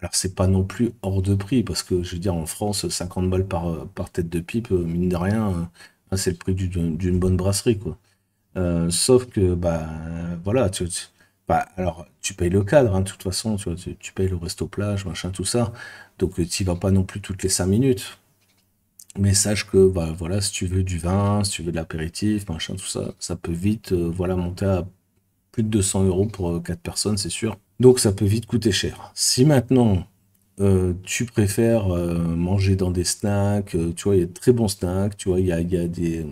alors c'est pas non plus hors de prix, parce que je veux dire, en France, 50 balles par tête de pipe, mine de rien, hein, c'est le prix d'une bonne brasserie, quoi. Sauf que, bah, voilà, bah, alors, tu payes le cadre, hein, de toute façon, tu vois, tu payes le resto plage, machin, tout ça. Donc, tu vas pas non plus toutes les 5 minutes. Mais sache que, bah, voilà, si tu veux du vin, si tu veux de l'apéritif, machin, tout ça, ça peut vite, voilà, monter à plus de 200 euros pour 4 personnes, c'est sûr. Donc, ça peut vite coûter cher. Si maintenant, tu préfères manger dans des snacks, tu vois, il y a de très bons snacks, tu vois, il y a des,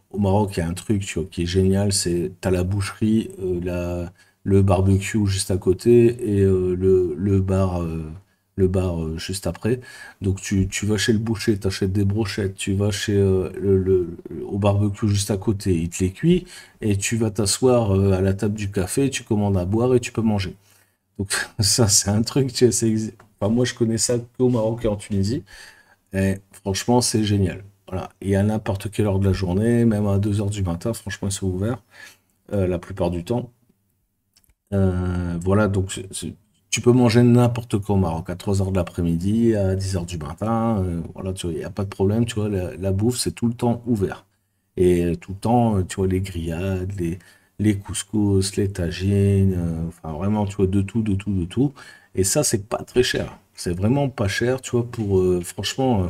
au Maroc, il y a un truc, tu vois, qui est génial, c'est, t'as la boucherie, le barbecue juste à côté et le bar juste après. Donc tu vas chez le boucher, t'achètes des brochettes, tu vas chez au barbecue juste à côté, il te les cuit et tu vas t'asseoir à la table du café, tu commandes à boire et tu peux manger. Donc ça, c'est un truc, tu sais, enfin, moi je connais ça qu'au Maroc et en Tunisie, et franchement, c'est génial. Voilà. Et à n'importe quelle heure de la journée, même à 2 heures du matin, franchement, ils sont ouverts la plupart du temps. Voilà, donc tu peux manger n'importe quoi au Maroc, à 3 heures de l'après-midi, à 10 heures du matin, voilà, tu vois, il n'y a pas de problème, tu vois, la bouffe, c'est tout le temps ouvert. Et tout le temps, tu vois, les grillades, les couscous, les tagines, enfin vraiment, tu vois, de tout, de tout, de tout. Et ça, c'est pas très cher. C'est vraiment pas cher, tu vois, pour, franchement,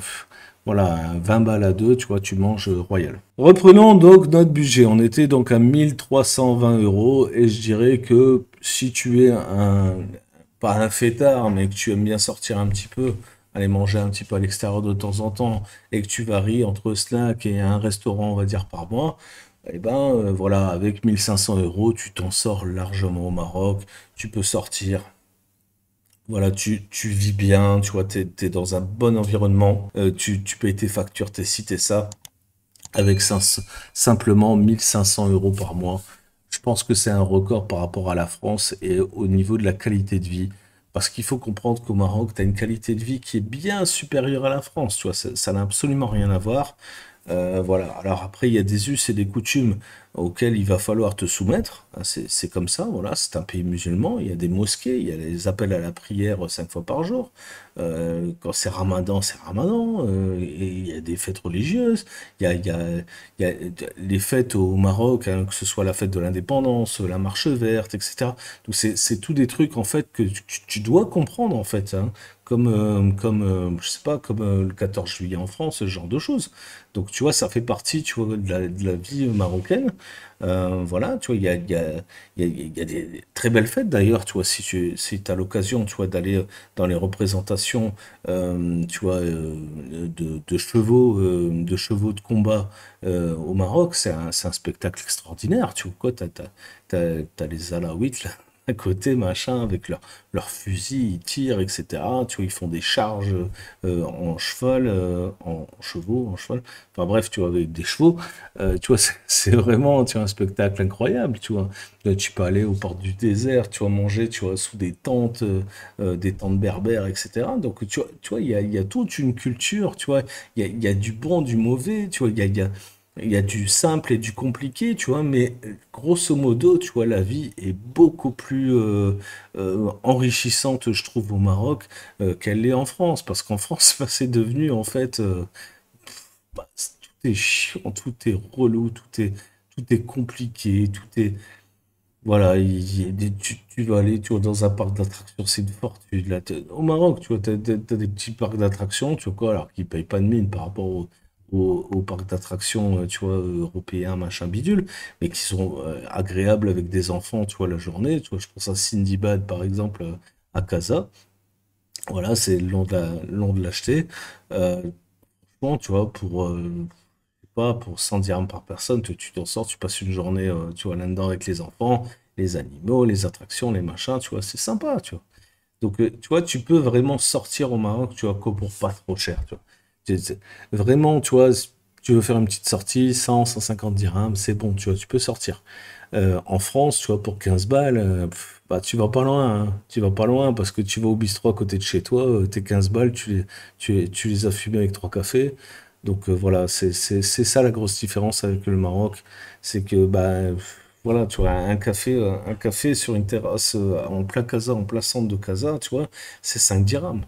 voilà, 20 balles à deux, tu vois, tu manges royal. Reprenons donc notre budget. On était donc à 1 320 € et je dirais que si tu es pas un fêtard, mais que tu aimes bien sortir un petit peu, aller manger un petit peu à l'extérieur de temps en temps et que tu varies entre snack et un restaurant, on va dire, par mois, eh ben voilà, avec 1 500 €, tu t'en sors largement au Maroc. Tu peux sortir. Voilà, tu vis bien, tu vois, t'es dans un bon environnement, tu payes tes factures, tes ci, tes ça, avec simplement 1 500 € par mois. Je pense que c'est un record par rapport à la France et au niveau de la qualité de vie. Parce qu'il faut comprendre qu'au Maroc, tu as une qualité de vie qui est bien supérieure à la France, tu vois, ça n'a absolument rien à voir. Voilà. Alors après, il y a des us et des coutumes auxquels il va falloir te soumettre. Hein, c'est comme ça, voilà. C'est un pays musulman. Il y a des mosquées, il y a les appels à la prière 5 fois par jour. Quand c'est Ramadan, c'est Ramadan. Et il y a des fêtes religieuses. Il y a les fêtes au Maroc, hein, que ce soit la fête de l'indépendance, la marche verte, etc. Donc c'est tout des trucs en fait que tu dois comprendre en fait, hein. Je sais pas, comme le 14 juillet en France, ce genre de choses. Donc, tu vois, ça fait partie, tu vois, de la vie marocaine. Voilà, tu vois, il y a des très belles fêtes d'ailleurs, tu vois, si tu as l'occasion, tu vois, d'aller dans les représentations, tu vois, de chevaux de combat au Maroc, c'est un spectacle extraordinaire, tu vois, quoi, t'as les Alaouites, là, à côté, machin, avec leurs fusils, ils tirent, etc. Tu vois, ils font des charges en cheval, en chevaux, en cheval. Enfin bref, tu vois, avec des chevaux, tu vois, c'est vraiment, tu vois, un spectacle incroyable, tu vois. Tu peux aller aux portes du désert, tu vois, manger, tu vois, sous des tentes berbères, etc. Donc, tu vois, il y a toute une culture, tu vois, il y a du bon, du mauvais, tu vois, il y a du simple et du compliqué, tu vois, mais grosso modo, tu vois, la vie est beaucoup plus enrichissante, je trouve, au Maroc qu'elle l'est en France. Parce qu'en France, bah, c'est devenu, en fait, bah, tout est chiant, tout est relou, tout est compliqué, tout est... Voilà, tu vas aller, tu vois, dans un parc d'attractions, c'est une fortune. Là, au Maroc, tu vois, t'as des petits parcs d'attractions, tu vois quoi, alors qu'ils payent pas de mine par rapport aux parcs d'attractions, tu vois, européens, machin bidule, mais qui sont agréables avec des enfants, tu vois, la journée. Tu vois, je pense à Sindibad, par exemple, à Casa. Voilà, c'est le long de l'acheter. Bon, tu vois, je sais pas, pour 100 dirhams par personne, tu t'en sors, tu passes une journée, tu vois, là-dedans avec les enfants, les animaux, les attractions, les machins, tu vois, c'est sympa, tu vois. Donc, tu vois, tu peux vraiment sortir au Maroc, tu vois, que pour pas trop cher, tu vois. Vraiment, tu vois, si tu veux faire une petite sortie, 100, 150 dirhams, c'est bon, tu vois, tu peux sortir. En France, tu vois, pour 15 balles, bah, tu vas pas loin, hein. Tu vas pas loin parce que tu vas au bistrot à côté de chez toi, tes 15 balles, tu les as fumés avec 3 cafés. Donc voilà, c'est ça la grosse différence avec le Maroc, c'est que bah voilà, tu vois, un café sur une terrasse en plein Casa, en plein centre de Casa, tu vois, c'est 5 dirhams.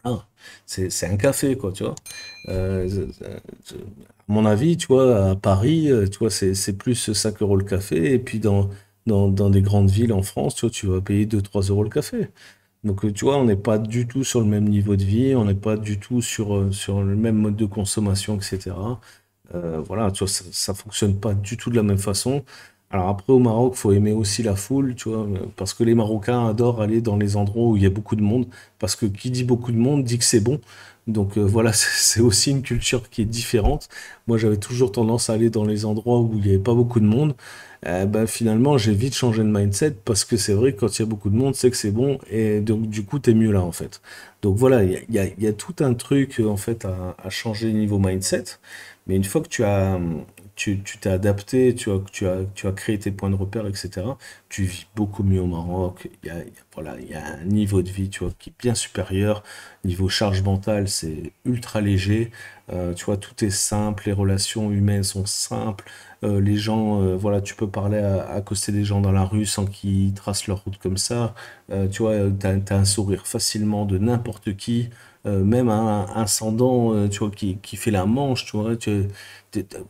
Ah, c'est un café, quoi, tu vois. À mon avis, tu vois, à Paris, tu vois, c'est plus 5 € le café. Et puis dans des grandes villes en France, tu vas payer 2 3 € le café. Donc, tu vois, on n'est pas du tout sur le même niveau de vie, on n'est pas du tout sur le même mode de consommation, etc. Voilà, tu vois, ça fonctionne pas du tout de la même façon. Alors après, au Maroc, faut aimer aussi la foule, tu vois, parce que les Marocains adorent aller dans les endroits où il y a beaucoup de monde, parce que qui dit beaucoup de monde dit que c'est bon. Donc voilà, c'est aussi une culture qui est différente. Moi, j'avais toujours tendance à aller dans les endroits où il n'y avait pas beaucoup de monde. Ben, finalement, j'ai vite changé de mindset, parce que c'est vrai que quand il y a beaucoup de monde, c'est que c'est bon, et donc du coup, t'es mieux là, en fait. Donc voilà, il y a tout un truc, en fait, à changer niveau mindset. Mais une fois que tu t'es adapté, tu as créé tes points de repère, etc., tu vis beaucoup mieux au Maroc. Voilà, il y a un niveau de vie, tu vois, qui est bien supérieur. Niveau charge mentale, c'est ultra léger. Tu vois, tout est simple, les relations humaines sont simples. Les gens, voilà, tu peux parler accoster des gens dans la rue sans qu'ils tracent leur route comme ça. Tu vois, t'as un sourire facilement de n'importe qui. Même un sans-dent, tu vois, qui fait la manche, tu vois,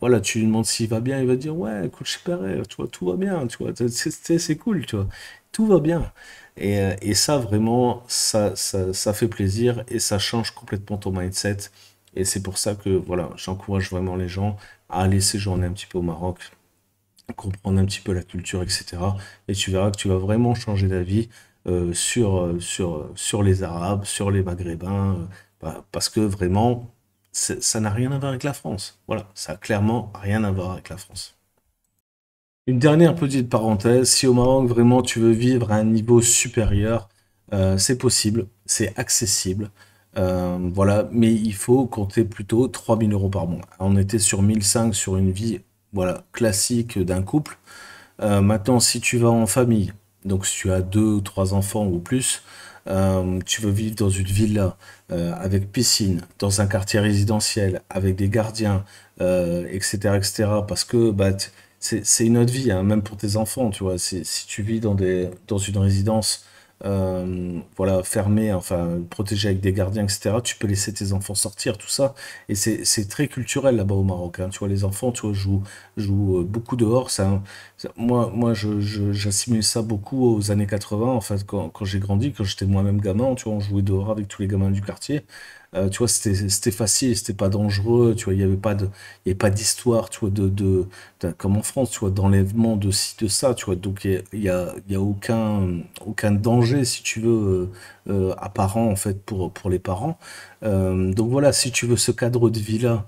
voilà, tu lui demandes s'il va bien, il va dire, ouais, écoute, je paierai, tu vois, tout va bien, tu vois, c'est cool, tu vois, tout va bien. Et ça, vraiment, ça fait plaisir et ça change complètement ton mindset. Et c'est pour ça que, voilà, j'encourage vraiment les gens à aller séjourner un petit peu au Maroc, comprendre un petit peu la culture, etc. Et tu verras que tu vas vraiment changer d'avis sur les Arabes, sur les Maghrébins, parce que vraiment, ça n'a rien à voir avec la France. Voilà, ça a clairement rien à voir avec la France. Une dernière petite parenthèse, si au Maroc vraiment tu veux vivre à un niveau supérieur, c'est possible, c'est accessible. Voilà, mais il faut compter plutôt 3 000 € par mois. On était sur 1 500 sur une vie, voilà, classique d'un couple. Maintenant, si tu vas en famille, donc si tu as 2 ou 3 enfants ou plus, tu veux vivre dans une villa avec piscine, dans un quartier résidentiel, avec des gardiens, etc., etc., parce que bah, c'est une autre vie, hein, même pour tes enfants, tu vois. Si tu vis dans une résidence voilà, fermée, enfin protégée avec des gardiens, etc., tu peux laisser tes enfants sortir, tout ça. Et c'est très culturel là-bas au Maroc, hein. Tu vois, les enfants, tu vois, jouent beaucoup dehors. Moi j'assimile ça beaucoup aux années 80, en fait, quand j'ai grandi, quand j'étais moi-même gamin, tu vois, on jouait dehors avec tous les gamins du quartier. Tu vois, c'était facile, c'était pas dangereux, tu vois, il y avait pas d'histoire, tu vois, comme en France, tu vois, d'enlèvement de ci, de ça, tu vois, donc il y a aucun danger, si tu veux, apparent, en fait, pour les parents. Donc voilà, si tu veux ce cadre de vie-là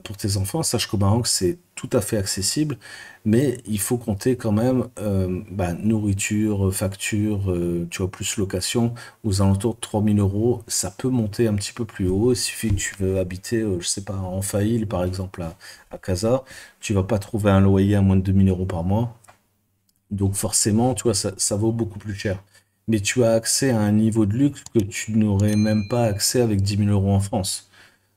pour tes enfants, sache qu'au Maroc, c'est tout à fait accessible, mais il faut compter quand même bah, nourriture, facture, tu vois, plus location, aux alentours de 3 000 €. Ça peut monter un petit peu plus haut. Il suffit que tu veux habiter, je sais pas, en Faïl, par exemple, à Casa, tu vas pas trouver un loyer à moins de 2 000 € par mois. Donc forcément, tu vois, ça vaut beaucoup plus cher. Mais tu as accès à un niveau de luxe que tu n'aurais même pas accès avec 10 000 € en France.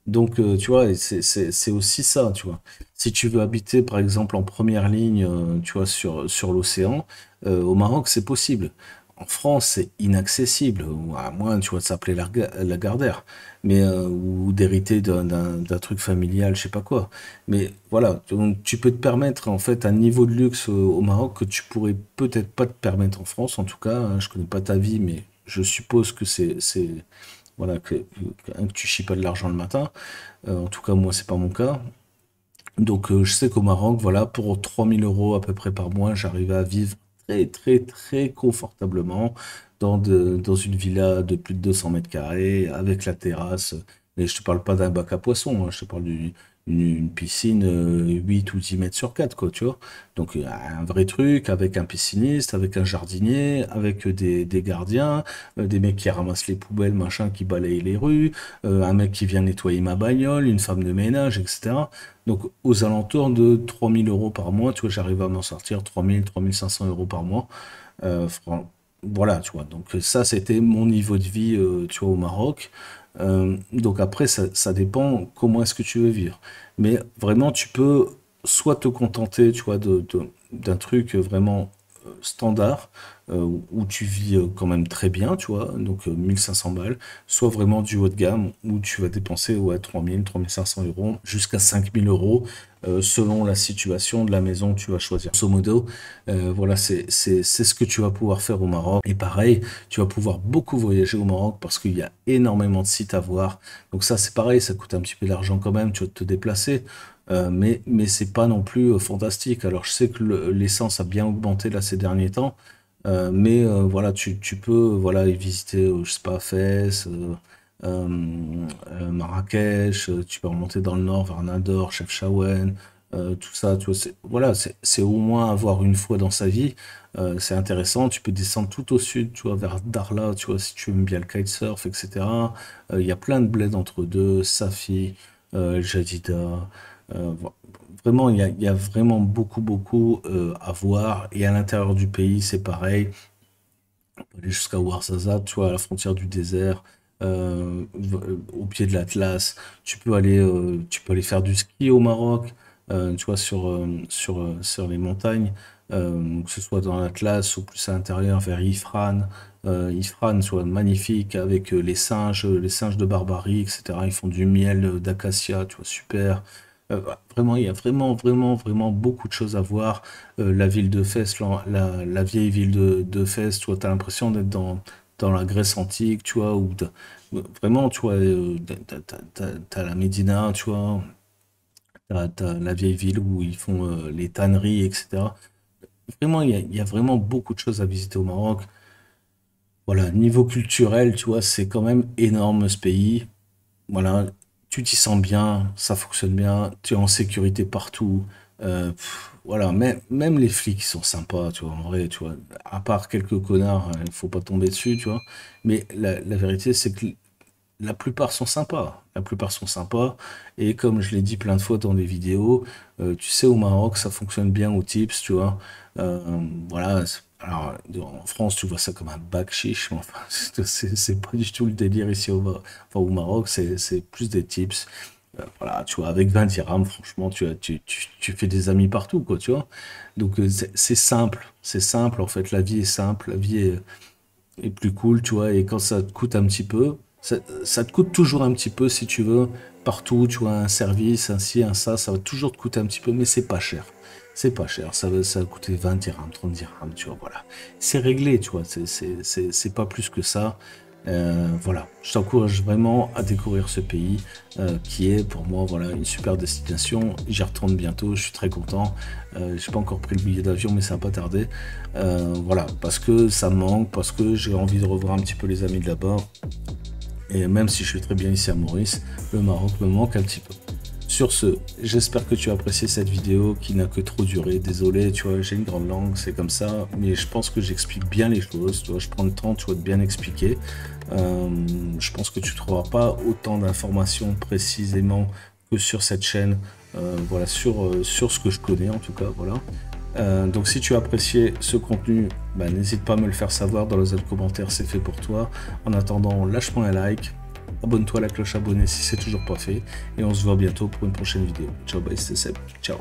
Donc, tu vois, et c'est aussi ça, tu vois. Si tu veux habiter, par exemple, en première ligne, tu vois, sur l'océan, au Maroc, c'est possible. En France, c'est inaccessible, ou à moins, tu vois, de s'appeler Lagardère, mais, ou d'hériter d'un truc familial, je sais pas quoi. Mais voilà, donc tu peux te permettre, en fait, un niveau de luxe au Maroc que tu pourrais peut-être pas te permettre en France, en tout cas, hein. Je connais pas ta vie, mais je suppose que voilà, que tu chies pas de l'argent le matin. En tout cas, moi, c'est pas mon cas. Donc, je sais qu'au Maroc, voilà, pour 3 000 € à peu près par mois, j'arrivais à vivre très, très, très confortablement dans une villa de plus de 200 mètres carrés, avec la terrasse. Mais je te parle pas d'un bac à poissons, hein, je te parle d'une piscine 8 ou 10 mètres sur 4, quoi, tu vois. Donc, un vrai truc avec un pisciniste, avec un jardinier, avec des gardiens, des mecs qui ramassent les poubelles, machin, qui balayent les rues, un mec qui vient nettoyer ma bagnole, une femme de ménage, etc. Donc, aux alentours de 3 000 € par mois, tu vois, j'arrive à m'en sortir 3 500 € par mois. Voilà, tu vois. Donc, ça, c'était mon niveau de vie, tu vois, au Maroc. Donc, après, ça dépend comment est-ce que tu veux vivre. Mais vraiment, tu peux soit te contenter, tu vois, d'un truc vraiment standard, où tu vis quand même très bien, tu vois, donc 1 500 balles, soit vraiment du haut de gamme, où tu vas dépenser ouais, 3 500 € jusqu'à 5 000 € selon la situation de la maison que tu vas choisir. Grosso modo, voilà, c'est ce que tu vas pouvoir faire au Maroc. Et pareil, tu vas pouvoir beaucoup voyager au Maroc parce qu'il y a énormément de sites à voir. Donc ça, c'est pareil, ça coûte un petit peu d'argent quand même, tu vas te déplacer. Mais c'est pas non plus fantastique. Alors je sais que l'essence a bien augmenté là ces derniers temps, mais voilà, tu peux voilà, y visiter, je sais pas, Fès, Marrakech, tu peux remonter dans le nord vers Nador, Chefchaouen, tout ça, tu vois, voilà, c'est au moins avoir une fois dans sa vie, c'est intéressant, tu peux descendre tout au sud, tu vois, vers Darla, tu vois, si tu aimes bien le kitesurf, etc. Il y a plein de bleds entre deux, Safi, El Jadida, Vraiment, il y a vraiment beaucoup à voir. Et à l'intérieur du pays, c'est pareil. On peut aller jusqu'à Ouarzazate, tu vois, à la frontière du désert, au pied de l'Atlas. Tu peux aller faire du ski au Maroc, tu vois, sur les montagnes, que ce soit dans l'Atlas ou plus à l'intérieur vers Ifran. Ifran, tu vois, magnifique avec les singes de Barbarie, etc. Ils font du miel d'acacia, tu vois, super. Vraiment, il y a vraiment beaucoup de choses à voir. La ville de Fès, la vieille ville de Fès, tu vois, t'as l'impression d'être dans la Grèce antique, tu vois, vraiment, tu vois, t'as la Médina, tu vois, t'as la vieille ville où ils font les tanneries, etc. Vraiment, il y a vraiment beaucoup de choses à visiter au Maroc. Voilà, niveau culturel, tu vois, c'est quand même énorme ce pays. Voilà, tu t'y sens bien, ça fonctionne bien, tu es en sécurité partout. Voilà, même les flics sont sympas, tu vois, en vrai, tu vois. À part quelques connards, il faut pas tomber dessus, tu vois. Mais la vérité, c'est que la plupart sont sympas. La plupart sont sympas. Et comme je l'ai dit plein de fois dans des vidéos, tu sais, au Maroc, ça fonctionne bien au tips, tu vois. Voilà. Alors, en France, tu vois ça comme un bac chiche, mais enfin, c'est pas du tout le délire ici enfin, au Maroc, c'est plus des tips. Voilà, tu vois, avec 20 dirhams, franchement, tu fais des amis partout, quoi, tu vois. Donc, c'est simple, en fait, la vie est simple, la vie est plus cool, tu vois, et quand ça te coûte un petit peu, ça te coûte toujours un petit peu, si tu veux, partout, tu vois, un service, un ci, un ça va toujours te coûter un petit peu, mais c'est pas cher. C'est pas cher, ça va coûter 20 dirhams, 30 dirhams, tu vois, voilà. C'est réglé, tu vois, c'est pas plus que ça. Voilà, je t'encourage vraiment à découvrir ce pays qui est pour moi voilà une super destination. J'y retourne bientôt, je suis très content. J'ai pas encore pris le billet d'avion, mais ça va pas tarder. Voilà, parce que ça me manque, parce que j'ai envie de revoir un petit peu les amis de là-bas. Et même si je suis très bien ici à Maurice, le Maroc me manque un petit peu. Sur ce, j'espère que tu as apprécié cette vidéo qui n'a que trop duré. Désolé, tu vois, j'ai une grande langue, c'est comme ça, mais je pense que j'explique bien les choses. Tu vois, je prends le temps, tu vois, de bien expliquer. Je pense que tu ne trouveras pas autant d'informations précisément que sur cette chaîne. Voilà, sur ce que je connais en tout cas, voilà. Donc si tu as apprécié ce contenu, bah, n'hésite pas à me le faire savoir dans la zone commentaire, c'est fait pour toi. En attendant, lâche-moi un like, abonne-toi à la cloche abonnée si c'est toujours pas fait, et on se voit bientôt pour une prochaine vidéo. Ciao, bye, c'était Seb. Ciao.